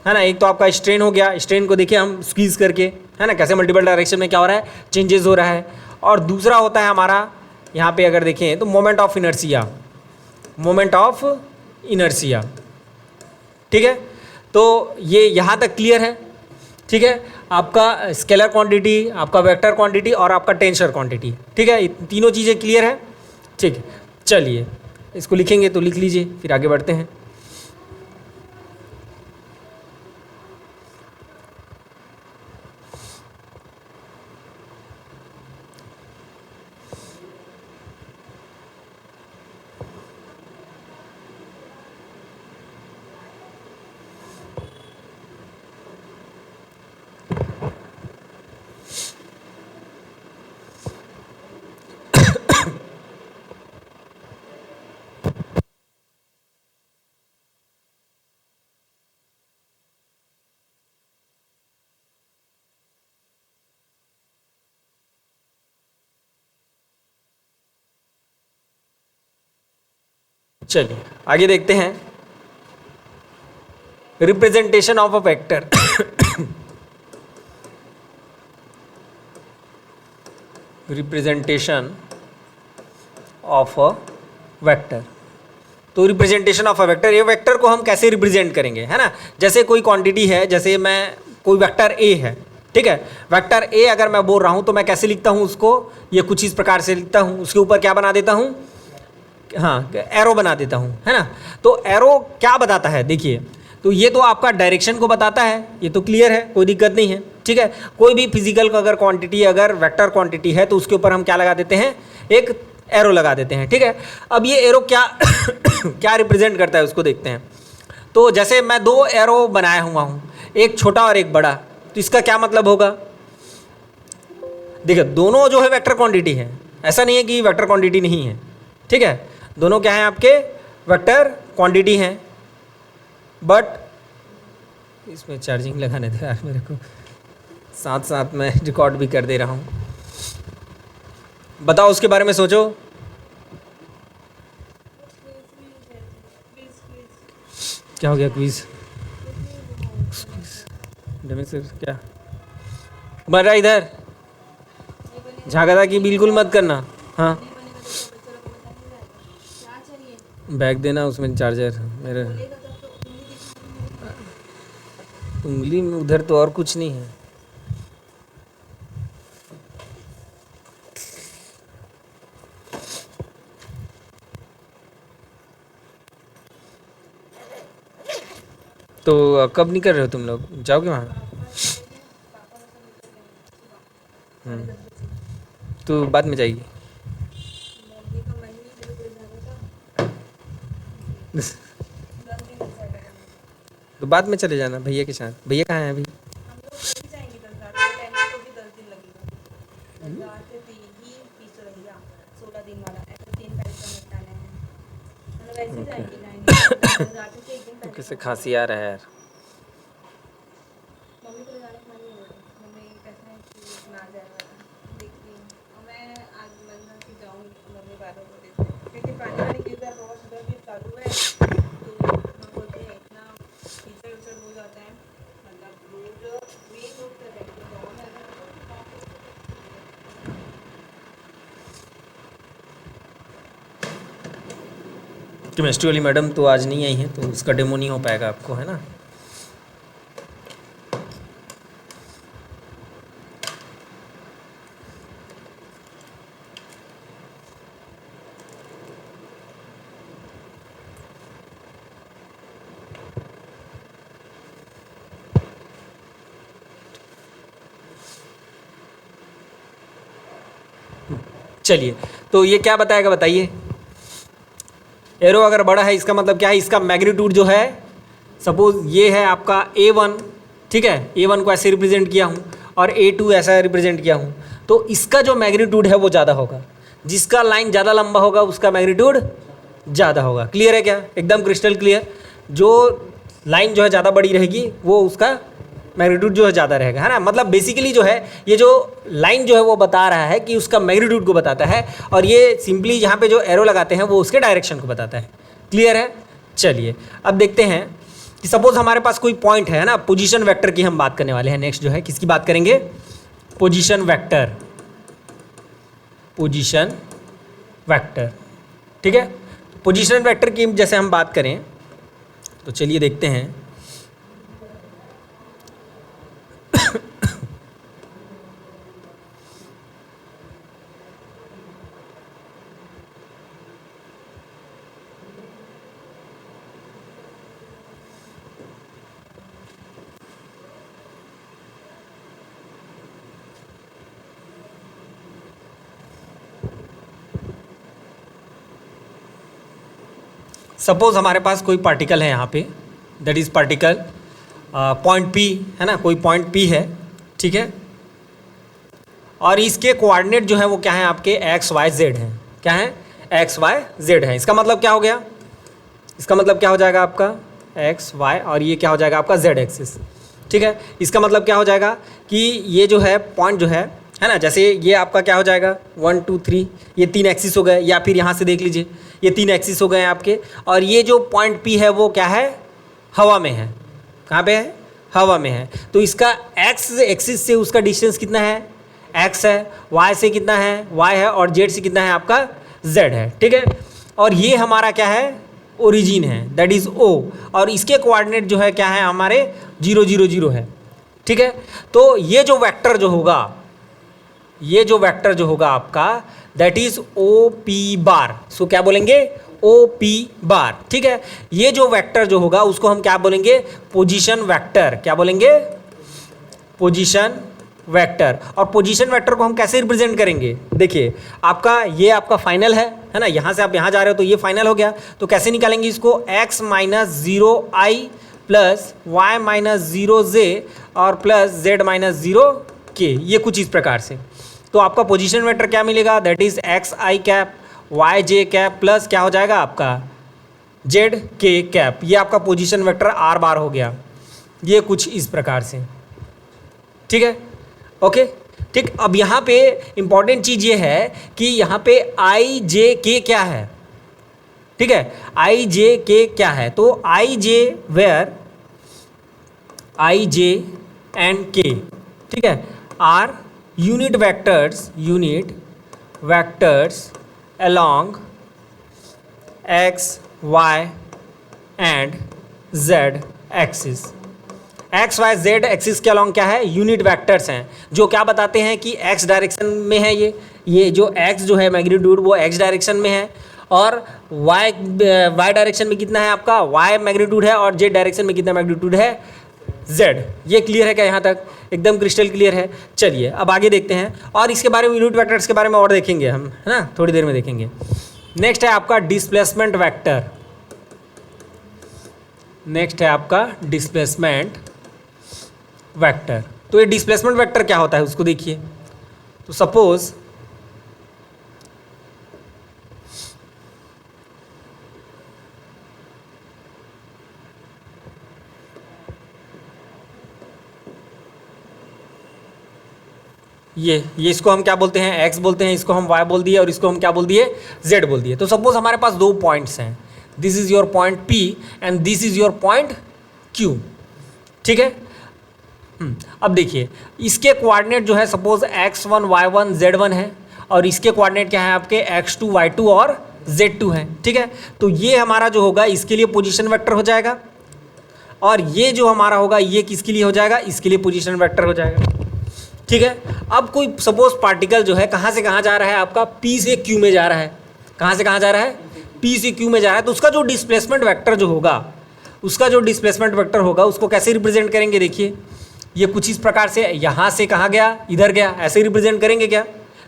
ना, एक तो आपका स्ट्रेन हो गया, स्ट्रेन को देखिए हम स्क्वीज करके, है ना, कैसे मल्टीपल डायरेक्शन में क्या हो रहा है चेंजेस हो रहा है। और दूसरा होता है हमारा यहाँ पे अगर देखें तो moment of inertia, moment of inertia, ठीक है। तो ये यहाँ तक क्लियर है, ठीक है। आपका स्केलर क्वांटिटी, आपका वेक्टर क्वांटिटी और आपका टेंसर क्वांटिटी, ठीक है, तीनों चीज़ें क्लियर है, ठीक है। चलिए इसको लिखेंगे तो लिख लीजिए, फिर आगे बढ़ते हैं। चलिए आगे देखते हैं representation of a vector. Representation of a vector, तो रिप्रेजेंटेशन ऑफ अ वेक्टर, ये वेक्टर को हम कैसे रिप्रेजेंट करेंगे, है ना। जैसे कोई क्वांटिटी है, जैसे मैं कोई वेक्टर ए है, ठीक है, वेक्टर ए अगर मैं बोल रहा हूँ तो मैं कैसे लिखता हूँ उसको, ये कुछ इस प्रकार से लिखता हूँ, उसके ऊपर क्या बना देता हूँ, हाँ एरो बना देता हूँ, है ना। तो एरो क्या बताता है देखिए, तो ये तो आपका डायरेक्शन को बताता है, ये तो क्लियर है, कोई दिक्कत नहीं है, ठीक है। कोई भी फिजिकल का अगर क्वांटिटी अगर वेक्टर क्वांटिटी है तो उसके ऊपर हम क्या लगा देते हैं, एक एरो लगा देते हैं, ठीक है। अब ये एरो क्या क्या रिप्रेजेंट करता है उसको देखते हैं। तो जैसे मैं दो एरो बनाया हुआ हूँ, एक छोटा और एक बड़ा, तो इसका क्या मतलब होगा, देखिए दोनों जो है वेक्टर क्वांटिटी है, ऐसा नहीं है कि वेक्टर क्वांटिटी नहीं है, ठीक है, दोनों क्या हैं आपके वेक्टर क्वांटिटी हैं। बट इसमें चार्जिंग लगाने दे यार मेरे को, साथ साथ मैं रिकॉर्ड भी कर दे रहा हूँ। बताओ उसके बारे में सोचो। क्या हो गया क्विज, क्या बन रहा इधर, झागदा की बिल्कुल मत करना। हाँ बैग देना, उसमें चार्जर मेरे, उंगली में उधर तो और कुछ नहीं है। तो कब निकल रहे हो तुम लोग, जाओगे वहाँ। तो बाद में जाएगी। तो बाद में चले जाना भैया के साथ। भैया कहाँ हैं अभी, ही फीस रहेगा 16 दिन वाला, ऐसा 3 कार्यक्रम निपटाना है, मतलब ऐसे जाएंगे लाइन जाते थे एक दिन पहले। किसे खांसी आ रहा है यार? मम्मी को ले जाने का मन नहीं हो रहा, मम्मी कहते हैं कि ना जाए वाला देखती हूँ, और मैं आज मन कि जाऊँगी, मम्मी बार-बार बोल देते हैं क्योंकि पानी वानी गिर रहा है बहुत, सुबह भी चालू है, तो हम बोलते हैं इतना कीचड़ उचड़ हो जाता है, मतलब रोड मेन रोड पर बैठे गाँव में अगर केमिस्ट्री वाली मैडम तो आज नहीं आई हैं, तो उसका डेमो नहीं हो पाएगा आपको, है ना। चलिए, तो ये क्या बताएगा बताइए। एरो अगर बड़ा है इसका मतलब क्या है, इसका मैग्नीट्यूड जो है, सपोज ये है आपका A1, ठीक है, A1 को ऐसे रिप्रेजेंट किया हूँ और A2 ऐसा रिप्रेजेंट किया हूँ, तो इसका जो मैग्नीट्यूड है वो ज़्यादा होगा, जिसका लाइन ज़्यादा लंबा होगा उसका मैग्नीट्यूड ज़्यादा होगा। क्लियर है क्या? एकदम क्रिस्टल क्लियर। जो लाइन जो है ज़्यादा बड़ी रहेगी वो उसका मैग्नीट्यूड जो है ज़्यादा रहेगा, है ना। मतलब बेसिकली जो है ये जो लाइन जो है वो बता रहा है कि उसका मैग्नीट्यूड को बताता है, और ये सिंपली यहाँ पे जो एरो लगाते हैं वो उसके डायरेक्शन को बताता है। क्लियर है? चलिए अब देखते हैं कि सपोज हमारे पास कोई पॉइंट है ना, पोजीशन वेक्टर की हम बात करने वाले हैं। नेक्स्ट जो है किसकी बात करेंगे? Position vector. पोजीशन वेक्टर, ठीक है। पोजीशन वेक्टर की जैसे हम बात करें तो चलिए देखते हैं। सपोज हमारे पास कोई पार्टिकल है यहाँ पे, that is particle point P, है ना, कोई पॉइंट P है, ठीक है, और इसके कोऑर्डिनेट जो है वो क्या है आपके x y z हैं। क्या है? x y z है। इसका मतलब क्या हो गया? इसका मतलब क्या हो जाएगा आपका x y, और ये क्या हो जाएगा आपका z एक्सिस, ठीक है। इसका मतलब क्या हो जाएगा कि ये जो है पॉइंट जो है ना, जैसे ये आपका क्या हो जाएगा 1 2 3, ये 3 एक्सिस हो गए, या फिर यहाँ से देख लीजिए ये 3 एक्सिस हो गए हैं आपके, और ये जो पॉइंट P है वो क्या है? हवा में है। कहाँ पे है? हवा में है। तो इसका x एक्सिस से उसका डिस्टेंस कितना है? x है। y से कितना है? y है। और z से कितना है आपका? z है, ठीक है। और ये हमारा क्या है? ओरिजिन है, दैट इज़ O, और इसके कोऑर्डिनेट जो है क्या है हमारे 0 0 0 है, ठीक है। तो ये जो वेक्टर जो होगा, ये जो वेक्टर जो होगा आपका दैट इज OP बार। सो क्या बोलेंगे? OP बार, ठीक है। ये जो वेक्टर जो होगा उसको हम क्या बोलेंगे? Position vector. क्या बोलेंगे? Position vector. और पोजीशन वेक्टर को हम कैसे रिप्रेजेंट करेंगे? देखिए आपका ये आपका फाइनल है ना, यहाँ से आप यहाँ जा रहे हो तो ये फाइनल हो गया, तो कैसे निकालेंगे इसको? x minus 0i plus y minus 0j और प्लस z माइनस 0k, ये कुछ इस प्रकार से। तो आपका पोजीशन वेक्टर क्या मिलेगा? That is xi cap yj cap plus क्या हो जाएगा आपका zk कैप। ये आपका पोजीशन वेक्टर r बार हो गया, ये कुछ इस प्रकार से, ठीक है। ओके, ठीक। अब यहाँ पे इंपॉर्टेंट चीज़ ये है कि यहाँ पे i j k क्या है, ठीक है। i j k क्या है? तो i j where i j and k, ठीक है, are unit vectors along x y and z axis. X y z axis के अलॉन्ग क्या है? यूनिट वेक्टर्स हैं, जो क्या बताते हैं कि एक्स डायरेक्शन में है। ये जो एक्स जो है मैग्नीट्यूड वो एक्स डायरेक्शन में है, और वाई डायरेक्शन में कितना है आपका? वाई मैग्नीट्यूड है, और जेड डायरेक्शन में कितना मैग्नीट्यूड है? जेड। ये क्लियर है क्या? यहाँ तक एकदम क्रिस्टल क्लियर है। चलिए अब आगे देखते हैं, और इसके बारे में यूनिट वेक्टर्स के बारे में और देखेंगे हम, है ना, थोड़ी देर में देखेंगे। नेक्स्ट है आपका डिस्प्लेसमेंट वेक्टर। नेक्स्ट है आपका डिस्प्लेसमेंट वेक्टर। तो ये डिस्प्लेसमेंट वेक्टर क्या होता है उसको देखिए। तो सपोज ये इसको हम क्या बोलते हैं, x बोलते हैं, इसको हम y बोल दिए और इसको हम क्या बोल दिए, z बोल दिए। तो सपोज हमारे पास दो पॉइंट्स हैं, this is your point P and this is your point Q, ठीक है। अब देखिए इसके कोऑर्डिनेट जो है सपोज x1 y1 z1 है और इसके कोऑर्डिनेट क्या है आपके x2 y2 और z2 है, ठीक है। तो ये हमारा जो होगा इसके लिए पोजीशन वेक्टर हो जाएगा और ये जो हमारा होगा ये किसके लिए हो जाएगा, इसके लिए पोजीशन वेक्टर हो जाएगा, ठीक है। अब कोई सपोज पार्टिकल जो है कहाँ से कहाँ जा रहा है आपका, P से Q में जा रहा है, कहाँ से कहाँ जा रहा है, P से Q में जा रहा है। तो उसका जो डिस्प्लेसमेंट वेक्टर जो होगा, उसका जो डिस्प्लेसमेंट वेक्टर होगा उसको कैसे रिप्रेजेंट करेंगे, देखिए ये कुछ इस प्रकार से, यहाँ से कहाँ गया, इधर गया, ऐसे रिप्रेजेंट करेंगे क्या,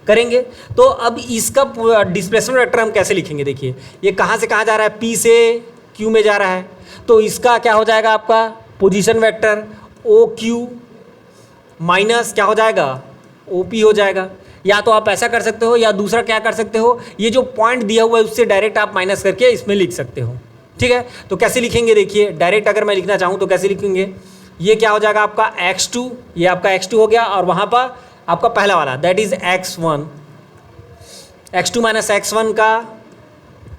करेंगे। तो अब इसका डिस्प्लेसमेंट वेक्टर हम कैसे लिखेंगे, देखिए ये कहाँ से कहाँ जा रहा है, P से Q में जा रहा है, तो इसका क्या हो जाएगा आपका पोजीशन वेक्टर OQ माइनस क्या हो जाएगा, OP हो जाएगा। या तो आप ऐसा कर सकते हो या दूसरा क्या कर सकते हो, ये जो पॉइंट दिया हुआ है उससे डायरेक्ट आप माइनस करके इसमें लिख सकते हो, ठीक है। तो कैसे लिखेंगे, देखिए डायरेक्ट अगर मैं लिखना चाहूँ तो कैसे लिखेंगे, ये क्या हो जाएगा आपका x2, ये आपका x2 हो गया और वहाँ पर आपका पहला वाला that is x1, x2 minus x1 का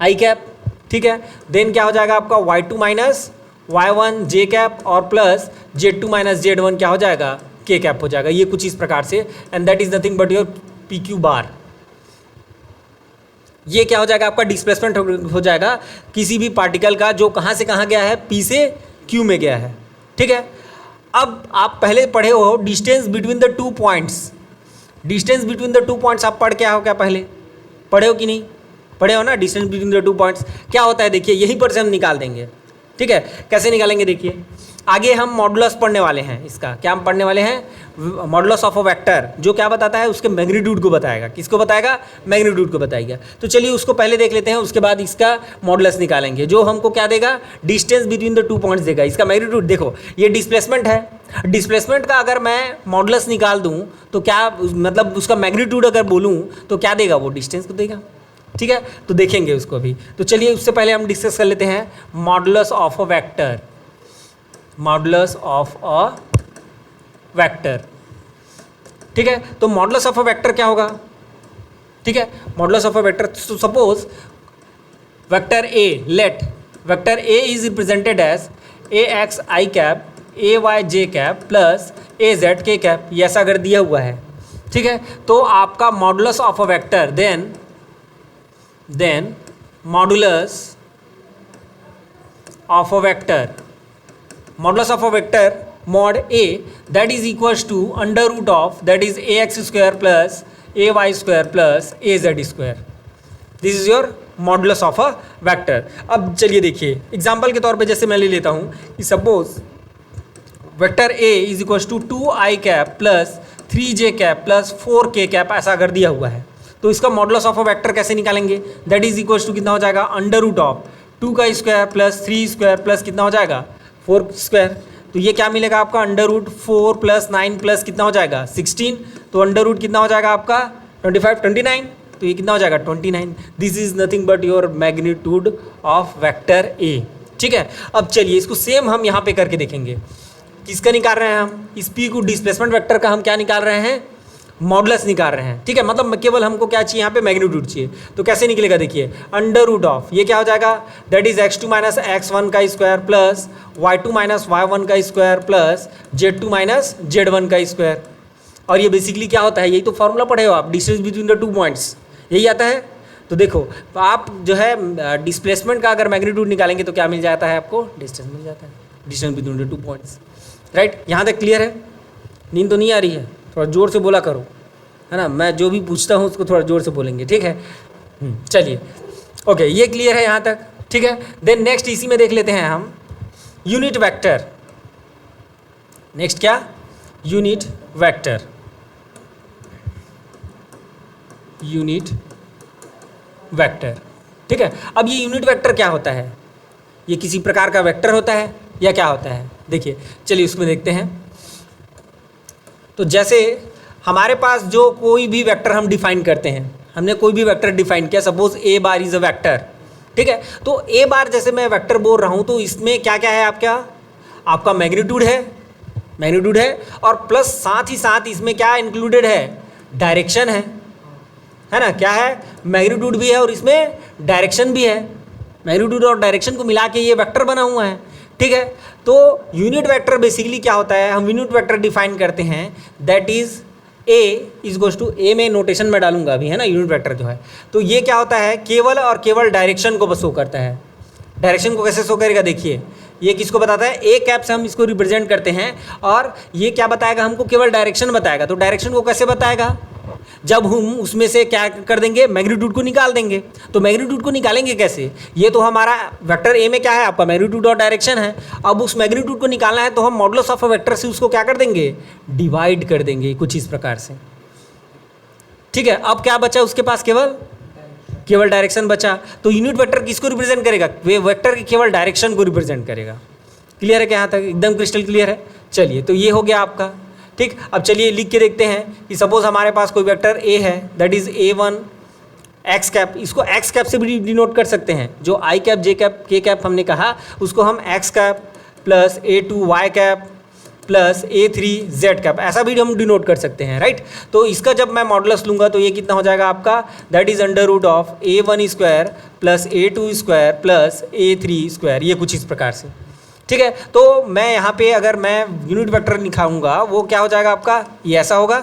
आई कैप, ठीक है। देन क्या हो जाएगा आपका y2 माइनस y1 जे कैप और प्लस z2 माइनस z1 क्या हो जाएगा, k कैप हो जाएगा। ये कुछ इस प्रकार से and that is nothing but your PQ बार। ये क्या हो जाएगा आपका डिस्प्लेसमेंट हो जाएगा किसी भी पार्टिकल का जो कहाँ से कहाँ गया है, P से Q में गया है, ठीक है। अब आप पहले पढ़े हो distance between the two points, distance between the two points आप पढ़ क्या हो, क्या पहले पढ़े हो कि नहीं पढ़े हो ना, distance between the two points क्या होता है, देखिए यहीं पर से हम निकाल देंगे, ठीक है। कैसे निकालेंगे, देखिए आगे हम मॉडुलस पढ़ने वाले हैं, इसका क्या हम पढ़ने वाले हैं, मॉडुलस ऑफ अ वेक्टर, जो क्या बताता है, उसके मैग्नीट्यूड को बताएगा, किसको बताएगा, मैग्नीट्यूड को बताएगा। तो चलिए उसको पहले देख लेते हैं, उसके बाद इसका मॉडुलस निकालेंगे, जो हमको क्या देगा, distance between the two points देगा। इसका मैग्नीट्यूड देखो, ये डिस्प्लेसमेंट है, डिस्प्लेसमेंट का अगर मैं मॉडुलस निकाल दूँ तो क्या मतलब उसका मैग्नीट्यूड अगर बोलूँ तो क्या देगा, वो डिस्टेंस को देगा, ठीक है। तो देखेंगे उसको अभी। तो चलिए उससे पहले हम डिस्कस कर लेते हैं modulus of a vector, modulus of a vector, ठीक है। तो मॉडुलस ऑफ अ वेक्टर क्या होगा, ठीक है। मॉडुलस ऑफ अ वेक्टर, तो suppose vector A, let vector A is represented as AX I cap AY J cap plus AZ K cap, ये ऐसा अगर दिया हुआ है, ठीक है। तो आपका modulus of a vector then modulus of a vector, modulus of a vector mod A that is equals to under root of that is AX square plus AY square plus AZ square. This is your modulus of a vector. अब चलिए देखिए example के तौर पे जैसे मैं ले लेता हूँ कि suppose vector A is equals to 2I cap plus 3J cap plus 4K cap, ऐसा अगर दिया हुआ है तो इसका मॉडुलस ऑफ अ वेक्टर कैसे निकालेंगे, दैट इज इक्वल्स टू कितना हो जाएगा, अंडर रूट ऑफ 2 का स्क्वायर प्लस 3 स्क्वायर प्लस कितना हो जाएगा 4 स्क्वायर। तो ये क्या मिलेगा आपका, अंडर रूट 4 प्लस 9 प्लस कितना हो जाएगा 16, तो अंडर रूट कितना हो जाएगा आपका 25 29, तो ये कितना हो जाएगा 29। This is nothing but your magnitude of vector A, ठीक है। अब चलिए इसको सेम हम यहाँ पे करके देखेंगे, किसका निकाल रहे हैं हम, इस पी को डिस्प्लेसमेंट वेक्टर का हम क्या निकाल रहे हैं, मॉडुलस निकाल रहे हैं, ठीक है। मतलब केवल हमको क्या चाहिए यहाँ पे, मैग्नीट्यूड चाहिए। तो कैसे निकलेगा, देखिए अंडर रूट ऑफ ये क्या हो जाएगा, that is x2 minus x1 का square plus y2 minus y1 का square plus z2 minus z1 का स्क्वायर। और ये बेसिकली क्या होता है, यही तो फॉर्मूला पढ़े हो आप, distance between the two points, यही आता है। तो देखो तो आप जो है डिस्प्लेसमेंट का अगर मैग्नीट्यूड निकालेंगे तो क्या मिल जाता है आपको, डिस्टेंस मिल जाता है, distance between the two points, right. यहाँ तक क्लियर है, नींद तो नहीं आ रही है, थोड़ा ज़ोर से बोला करो, है ना, मैं जो भी पूछता हूँ उसको थोड़ा ज़ोर से बोलेंगे, ठीक है। चलिए ओके, ये क्लियर है यहाँ तक, ठीक है। देन नेक्स्ट इसी में देख लेते हैं हम यूनिट वेक्टर। नेक्स्ट क्या, यूनिट वेक्टर, यूनिट वेक्टर, ठीक है। अब ये यूनिट वेक्टर क्या होता है, ये किसी प्रकार का वेक्टर होता है या क्या होता है, देखिए चलिए उसमें देखते हैं। तो जैसे हमारे पास जो कोई भी वेक्टर हम डिफाइन करते हैं, हमने कोई भी वेक्टर डिफाइन किया, suppose A bar is a vector, ठीक है। तो ए बार जैसे मैं वेक्टर बोल रहा हूँ तो इसमें क्या क्या है आपका मैग्नीट्यूड है, मैग्नीट्यूड है, और प्लस साथ ही साथ इसमें क्या इंक्लूडेड है, डायरेक्शन है ना, क्या है, मैग्नीट्यूड भी है और इसमें डायरेक्शन भी है, मैग्नीट्यूड और डायरेक्शन को मिला के ये वेक्टर बना हुआ है, ठीक है। तो यूनिट वेक्टर बेसिकली क्या होता है, हम यूनिट वेक्टर डिफाइन करते हैं, that is a is goes to, a में नोटेशन में डालूंगा अभी, है ना, यूनिट वेक्टर जो है, तो ये क्या होता है, केवल और केवल डायरेक्शन को शो करता है। डायरेक्शन को कैसे शो करेगा, देखिए ये किसको बताता है, ए कैप से हम इसको रिप्रेजेंट करते हैं, और ये क्या बताएगा, हमको केवल डायरेक्शन बताएगा। तो डायरेक्शन को कैसे बताएगा, जब हम उसमें से क्या कर देंगे, मैग्नीट्यूड को निकाल देंगे। तो मैग्नीट्यूड को निकालेंगे कैसे, ये तो हमारा वेक्टर ए में क्या है आपका, मैग्नीट्यूड और डायरेक्शन है। अब उस मैग्नीट्यूड को निकालना है तो हम मॉडुलस ऑफ अ वेक्टर से उसको क्या कर देंगे, डिवाइड कर देंगे कुछ इस प्रकार से, ठीक है। अब क्या बचा उसके पास, केवल डायरेक्शन बचा। तो यूनिट वेक्टर किसको रिप्रेजेंट करेगा, वे वेक्टर के केवल डायरेक्शन को रिप्रेजेंट करेगा। क्लियर है क्या, यहाँ तक एकदम क्रिस्टल क्लियर है। चलिए, तो ये हो गया आपका, ठीक। अब चलिए लिख के देखते हैं कि सपोज हमारे पास कोई वेक्टर ए है, that is A1 x cap, इसको एक्स कैप से भी डिनोट कर सकते हैं। जो I cap, J cap, K cap हमने कहा, उसको हम x cap plus A2 y cap plus A3 z cap, ऐसा भी हम डिनोट कर सकते हैं, राइट। तो इसका जब मैं मॉडुलस लूँगा तो ये कितना हो जाएगा आपका, that is under root of A1 square plus A2 square plus A3 square, ये कुछ इस प्रकार से, ठीक है। तो मैं यहाँ पे अगर मैं यूनिट वेक्टर लिखाऊंगा वो क्या हो जाएगा आपका, ये ऐसा होगा।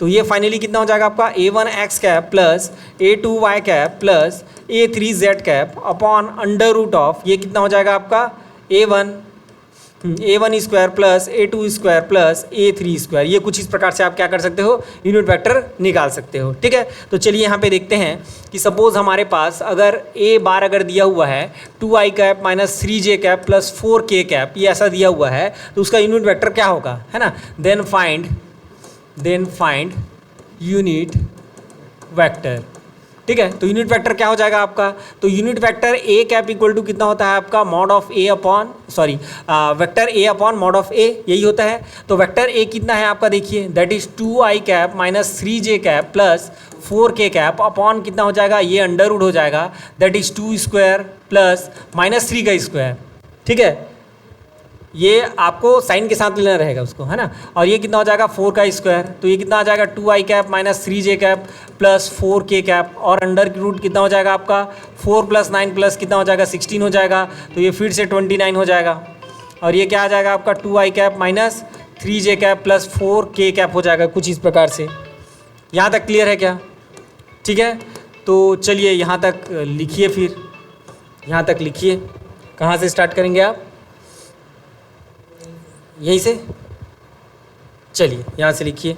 तो ये फाइनली कितना हो जाएगा आपका, A1 x cap plus A2 y cap plus A3 z cap upon under root of, ये कितना हो जाएगा आपका, A1 square plus A2 square plus A3 square. ये कुछ इस प्रकार से आप क्या कर सकते हो, यूनिट वेक्टर निकाल सकते हो, ठीक है। तो चलिए यहाँ पे देखते हैं कि सपोज हमारे पास अगर A बार अगर दिया हुआ है 2i cap minus 3j cap plus 4k cap, ये ऐसा दिया हुआ है, तो उसका यूनिट वेक्टर क्या होगा, है ना। देन फाइंड यूनिट वेक्टर, ठीक है। तो यूनिट वेक्टर क्या हो जाएगा आपका, तो unit vector a cap equal to कितना होता है आपका, mod of a upon, sorry vector a upon mod of a, यही होता है। तो वेक्टर ए कितना है आपका, देखिए that is 2i cap minus 3j cap plus 4k cap upon कितना हो जाएगा, ये अंडर रूट हो जाएगा, that is 2 square plus minus 3 का स्क्वायर, ठीक है। ये आपको साइन के साथ लेना रहेगा उसको, है ना। और ये कितना हो जाएगा, 4 का स्क्वायर, तो ये कितना आ जाएगा, 2i cap minus 3j cap plus 4k cap, और अंडर रूट कितना हो जाएगा आपका, 4 प्लस 9 प्लस कितना हो जाएगा, 16 हो जाएगा। तो ये फिर से 29 हो जाएगा, और ये क्या आ जाएगा आपका, 2i cap minus 3j cap plus 4k cap हो जाएगा, कुछ इस प्रकार से। यहाँ तक क्लियर है क्या, ठीक है। तो चलिए यहाँ तक लिखिए, फिर यहाँ तक लिखिए, कहाँ से स्टार्ट करेंगे आप, यहीं से, चलिए यहाँ से लिखिए।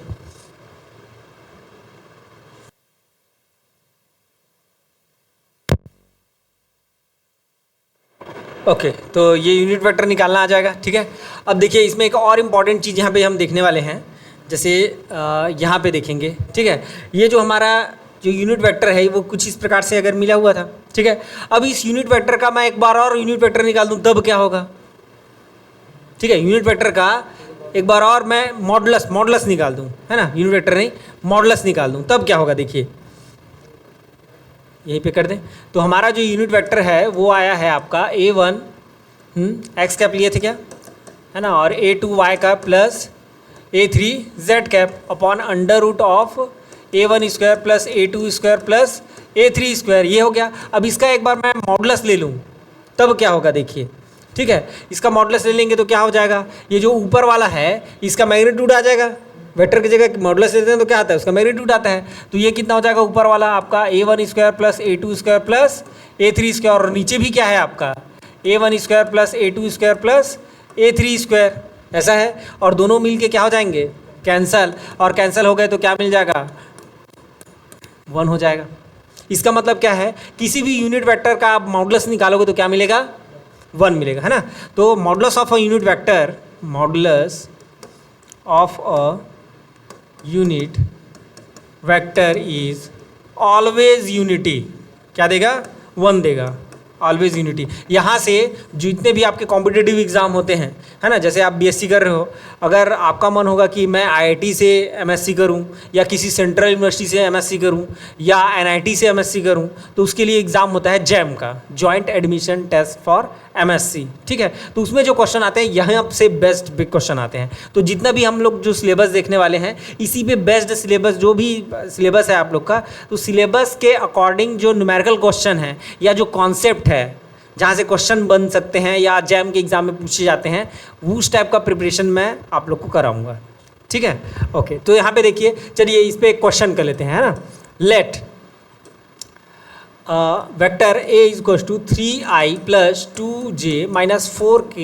ओके, तो ये यूनिट वेक्टर निकालना आ जाएगा, ठीक है। अब देखिए इसमें एक और इम्पॉर्टेंट चीज़ यहाँ पे हम देखने वाले हैं, जैसे यहाँ पे देखेंगे, ठीक है। ये जो हमारा जो यूनिट वेक्टर है वो कुछ इस प्रकार से अगर मिला हुआ था, ठीक है। अब इस यूनिट वेक्टर का मैं एक बार और यूनिट वेक्टर निकाल दूँ तब क्या होगा, ठीक है। यूनिट वेक्टर का एक बार और मैं मॉडुलस निकाल दूं, है ना, यूनिट वेक्टर नहीं मॉडुलस निकाल दूं, तब क्या होगा, देखिए यहीं पे कर दें। तो हमारा जो यूनिट वेक्टर है वो आया है आपका A1 एक्स कैप लिए थे क्या, है ना, और A2 y cap plus A3 z cap upon under root of A1 square plus A2 square plus A3 square, ये हो गया। अब इसका एक बार मैं मॉडुलस ले लूँ तब क्या होगा, देखिए, ठीक है। इसका मॉडुलस ले लेंगे तो क्या हो जाएगा, ये जो ऊपर वाला है इसका मैग्नीट्यूड आ जाएगा, वेक्टर की जगह मॉडुलस लेते हैं तो क्या आता है, उसका मैग्नीट्यूड आता है। तो ये कितना हो जाएगा, ऊपर वाला आपका A1 square plus A2 square plus A3 square, और नीचे भी क्या है आपका A1 square plus A2 square plus A3 square, ऐसा है। और दोनों मिल के क्या हो जाएंगे, कैंसल, और कैंसिल हो गए तो क्या मिल जाएगा, 1 हो जाएगा। इसका मतलब क्या है, किसी भी यूनिट वेक्टर का आप मॉडुलस निकालोगे तो क्या मिलेगा, 1 मिलेगा, है ना। तो modulus of a unit vector, modulus of a unit vector is always unity, क्या देगा, 1 देगा, ऑलवेज यूनिटी। यहाँ से जितने भी आपके कॉम्पिटिटिव एग्जाम होते हैं, है ना, जैसे आप बीएससी कर रहे हो, अगर आपका मन होगा कि मैं आईआईटी से एमएससी करूं या किसी सेंट्रल यूनिवर्सिटी से एमएससी करूं या एनआईटी से एमएससी करूं, तो उसके लिए एग्ज़ाम होता है जैम का, joint admission test for MSc, ठीक है। तो उसमें जो क्वेश्चन आते हैं यहाँ से बेस्ट बिग क्वेश्चन आते हैं। तो जितना भी हम लोग जो सिलेबस देखने वाले हैं, इसी पे बेस्ड सिलेबस, जो भी सिलेबस है आप लोग का, तो सिलेबस के अकॉर्डिंग जो न्यूमेरिकल क्वेश्चन है या जो कॉन्सेप्ट है जहाँ से क्वेश्चन बन सकते हैं या जैम के एग्जाम में पूछे जाते हैं, उस टाइप का प्रिपरेशन मैं आप लोग को कराऊंगा, ठीक है। ओके, तो यहाँ पे देखिए, चलिए इस पे एक क्वेश्चन कर लेते हैं, है ना। Let vector A is equal to 3i plus 2j minus 4k,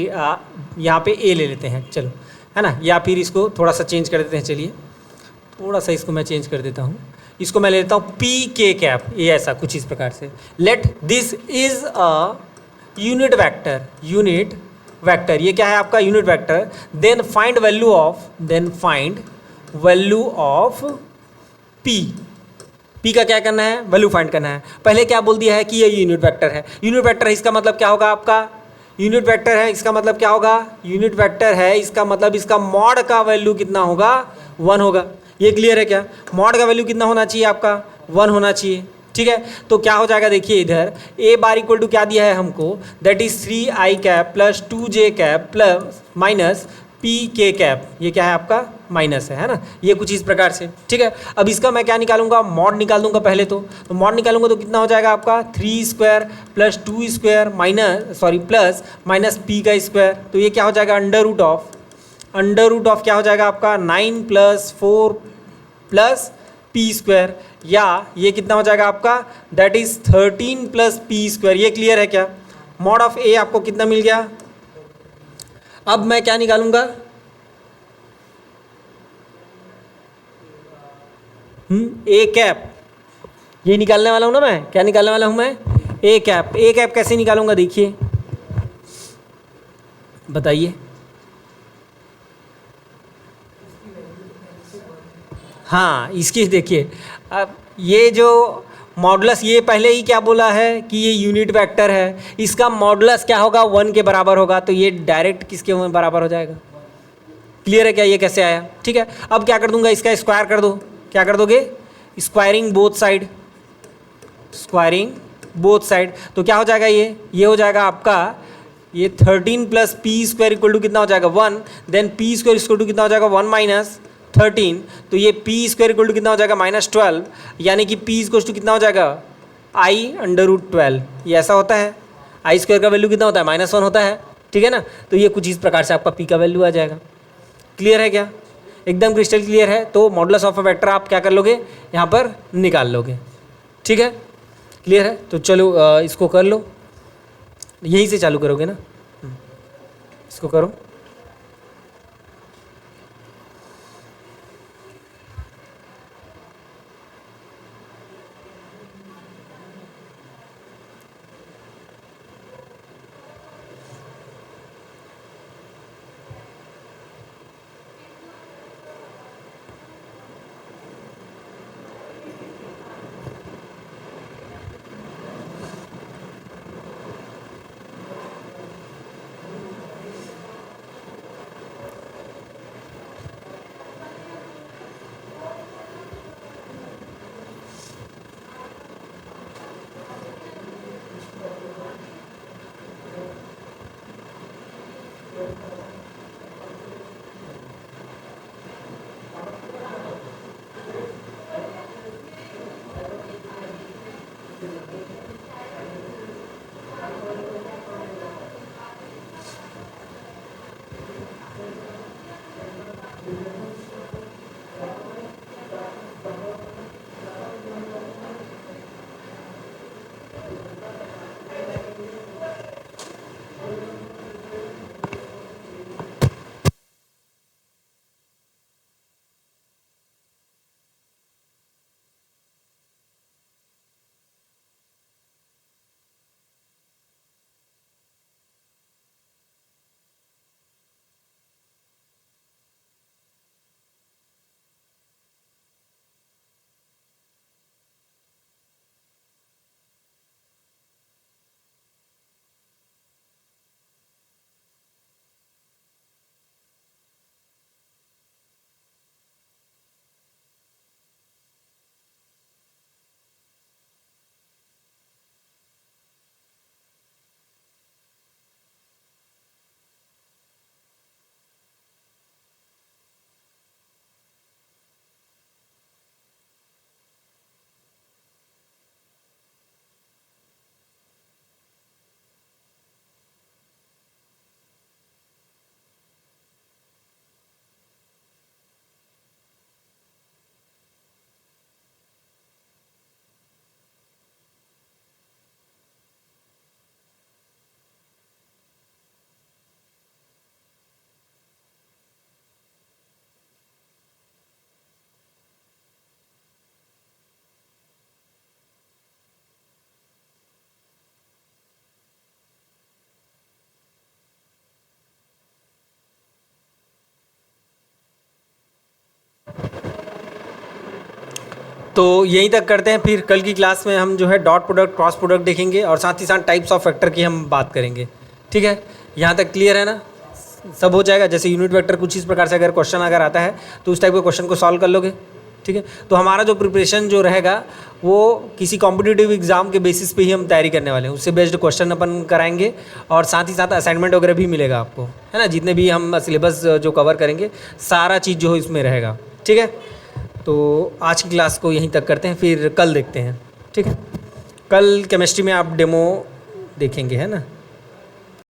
यहाँ पे ए ले लेते हैं, चलो, है ना, या फिर इसको थोड़ा सा चेंज कर देते हैं। चलिए थोड़ा सा इसको मैं चेंज कर देता हूँ, इसको मैं ले लेता हूँ पी के कैप, ये ऐसा कुछ इस प्रकार से। Let this is a unit vector, ये क्या है आपका unit vector. Then find value of P का क्या करना है, वैल्यू फाइंड करना है। पहले क्या बोल दिया है कि ये यूनिट वेक्टर है, यूनिट वेक्टर है, इसका मतलब क्या होगा आपका, यूनिट वेक्टर है, इसका मतलब क्या होगा, यूनिट वेक्टर है, इसका मतलब इसका मॉड का वैल्यू कितना होगा, 1 होगा। ये क्लियर है क्या, मॉड का वैल्यू कितना होना चाहिए आपका, 1 होना चाहिए, ठीक है। तो क्या हो जाएगा, देखिए इधर ए बार इक्वल टू क्या दिया है हमको, that is 3i cap plus 2j cap plus minus P के कैप, ये क्या है आपका माइनस है ना, ये कुछ इस प्रकार से, ठीक है। अब इसका मैं क्या निकालूंगा, मॉड निकाल दूंगा पहले तो मॉड निकालूंगा तो कितना हो जाएगा आपका 3 square plus 2 square plus minus P का स्क्वायर, तो ये क्या हो जाएगा अंडर रूट ऑफ क्या हो जाएगा आपका 9 प्लस 4 प्लस पी स्क्वायर, या ये कितना हो जाएगा आपका, that is 13 plus P square. ये क्लियर है क्या, मॉड ऑफ ए आपको कितना मिल गया। अब मैं क्या निकालूंगा, ए कैप, ये निकालने वाला हूं ना मैं, क्या निकालने वाला हूं मैं, ए कैप कैसे निकालूंगा, देखिए बताइए। हाँ, इसकी देखिए, अब ये जो मॉडुलस, ये पहले ही क्या बोला है कि ये यूनिट वेक्टर है, इसका मॉडुलस क्या होगा, 1 के बराबर होगा, तो ये डायरेक्ट किसके बराबर हो जाएगा। क्लियर है क्या, ये कैसे आया, ठीक है। अब क्या कर दूंगा, इसका स्क्वायर कर दो, क्या कर दोगे, स्क्वायरिंग बोथ साइड, तो क्या हो जाएगा, ये हो जाएगा आपका, ये 13 plus P square equal to कितना हो जाएगा 1, then P square equal to कितना हो जाएगा 1 माइनस 13, तो ये पी स्क्वायर इक्वल टू कितना हो जाएगा -12, यानी कि पी इक्वल टू कितना हो जाएगा आई अंडर रूट 12, ये ऐसा होता है। आई स्क्वायर का वैल्यू कितना होता है, -1 होता है, ठीक है ना। तो ये कुछ इस प्रकार से आपका पी का वैल्यू आ जाएगा। क्लियर है क्या, एकदम क्रिस्टल क्लियर है। तो मॉडुलस ऑफ अ वेक्टर आप क्या कर लोगे, यहाँ पर निकाल लोगे, ठीक है, क्लियर है। तो चलो इसको कर लो, यहीं से चालू करोगे ना, इसको करो। तो यहीं तक करते हैं, फिर कल की क्लास में हम जो है डॉट प्रोडक्ट, क्रॉस प्रोडक्ट देखेंगे और साथ ही साथ टाइप्स ऑफ वेक्टर की हम बात करेंगे। ठीक है, यहाँ तक क्लियर है ना? सब हो जाएगा। जैसे यूनिट वेक्टर कुछ इस प्रकार से अगर क्वेश्चन अगर आता है तो उस टाइप के क्वेश्चन को सॉल्व कर लोगे। ठीक है, तो हमारा जो प्रिपरेशन जो रहेगा वो किसी कॉम्पिटिटिव एग्जाम के बेसिस पे ही हम तैयारी करने वाले हैं, उससे बेस्ड क्वेश्चन अपन कराएंगे और साथ ही साथ असाइनमेंट वगैरह भी मिलेगा आपको, है ना। जितने भी हम सिलेबस जो कवर करेंगे सारा चीज़ जो इसमें रहेगा। ठीक है, तो आज की क्लास को यहीं तक करते हैं, फिर कल देखते हैं। ठीक है, कल केमिस्ट्री में आप डेमो देखेंगे, है ना।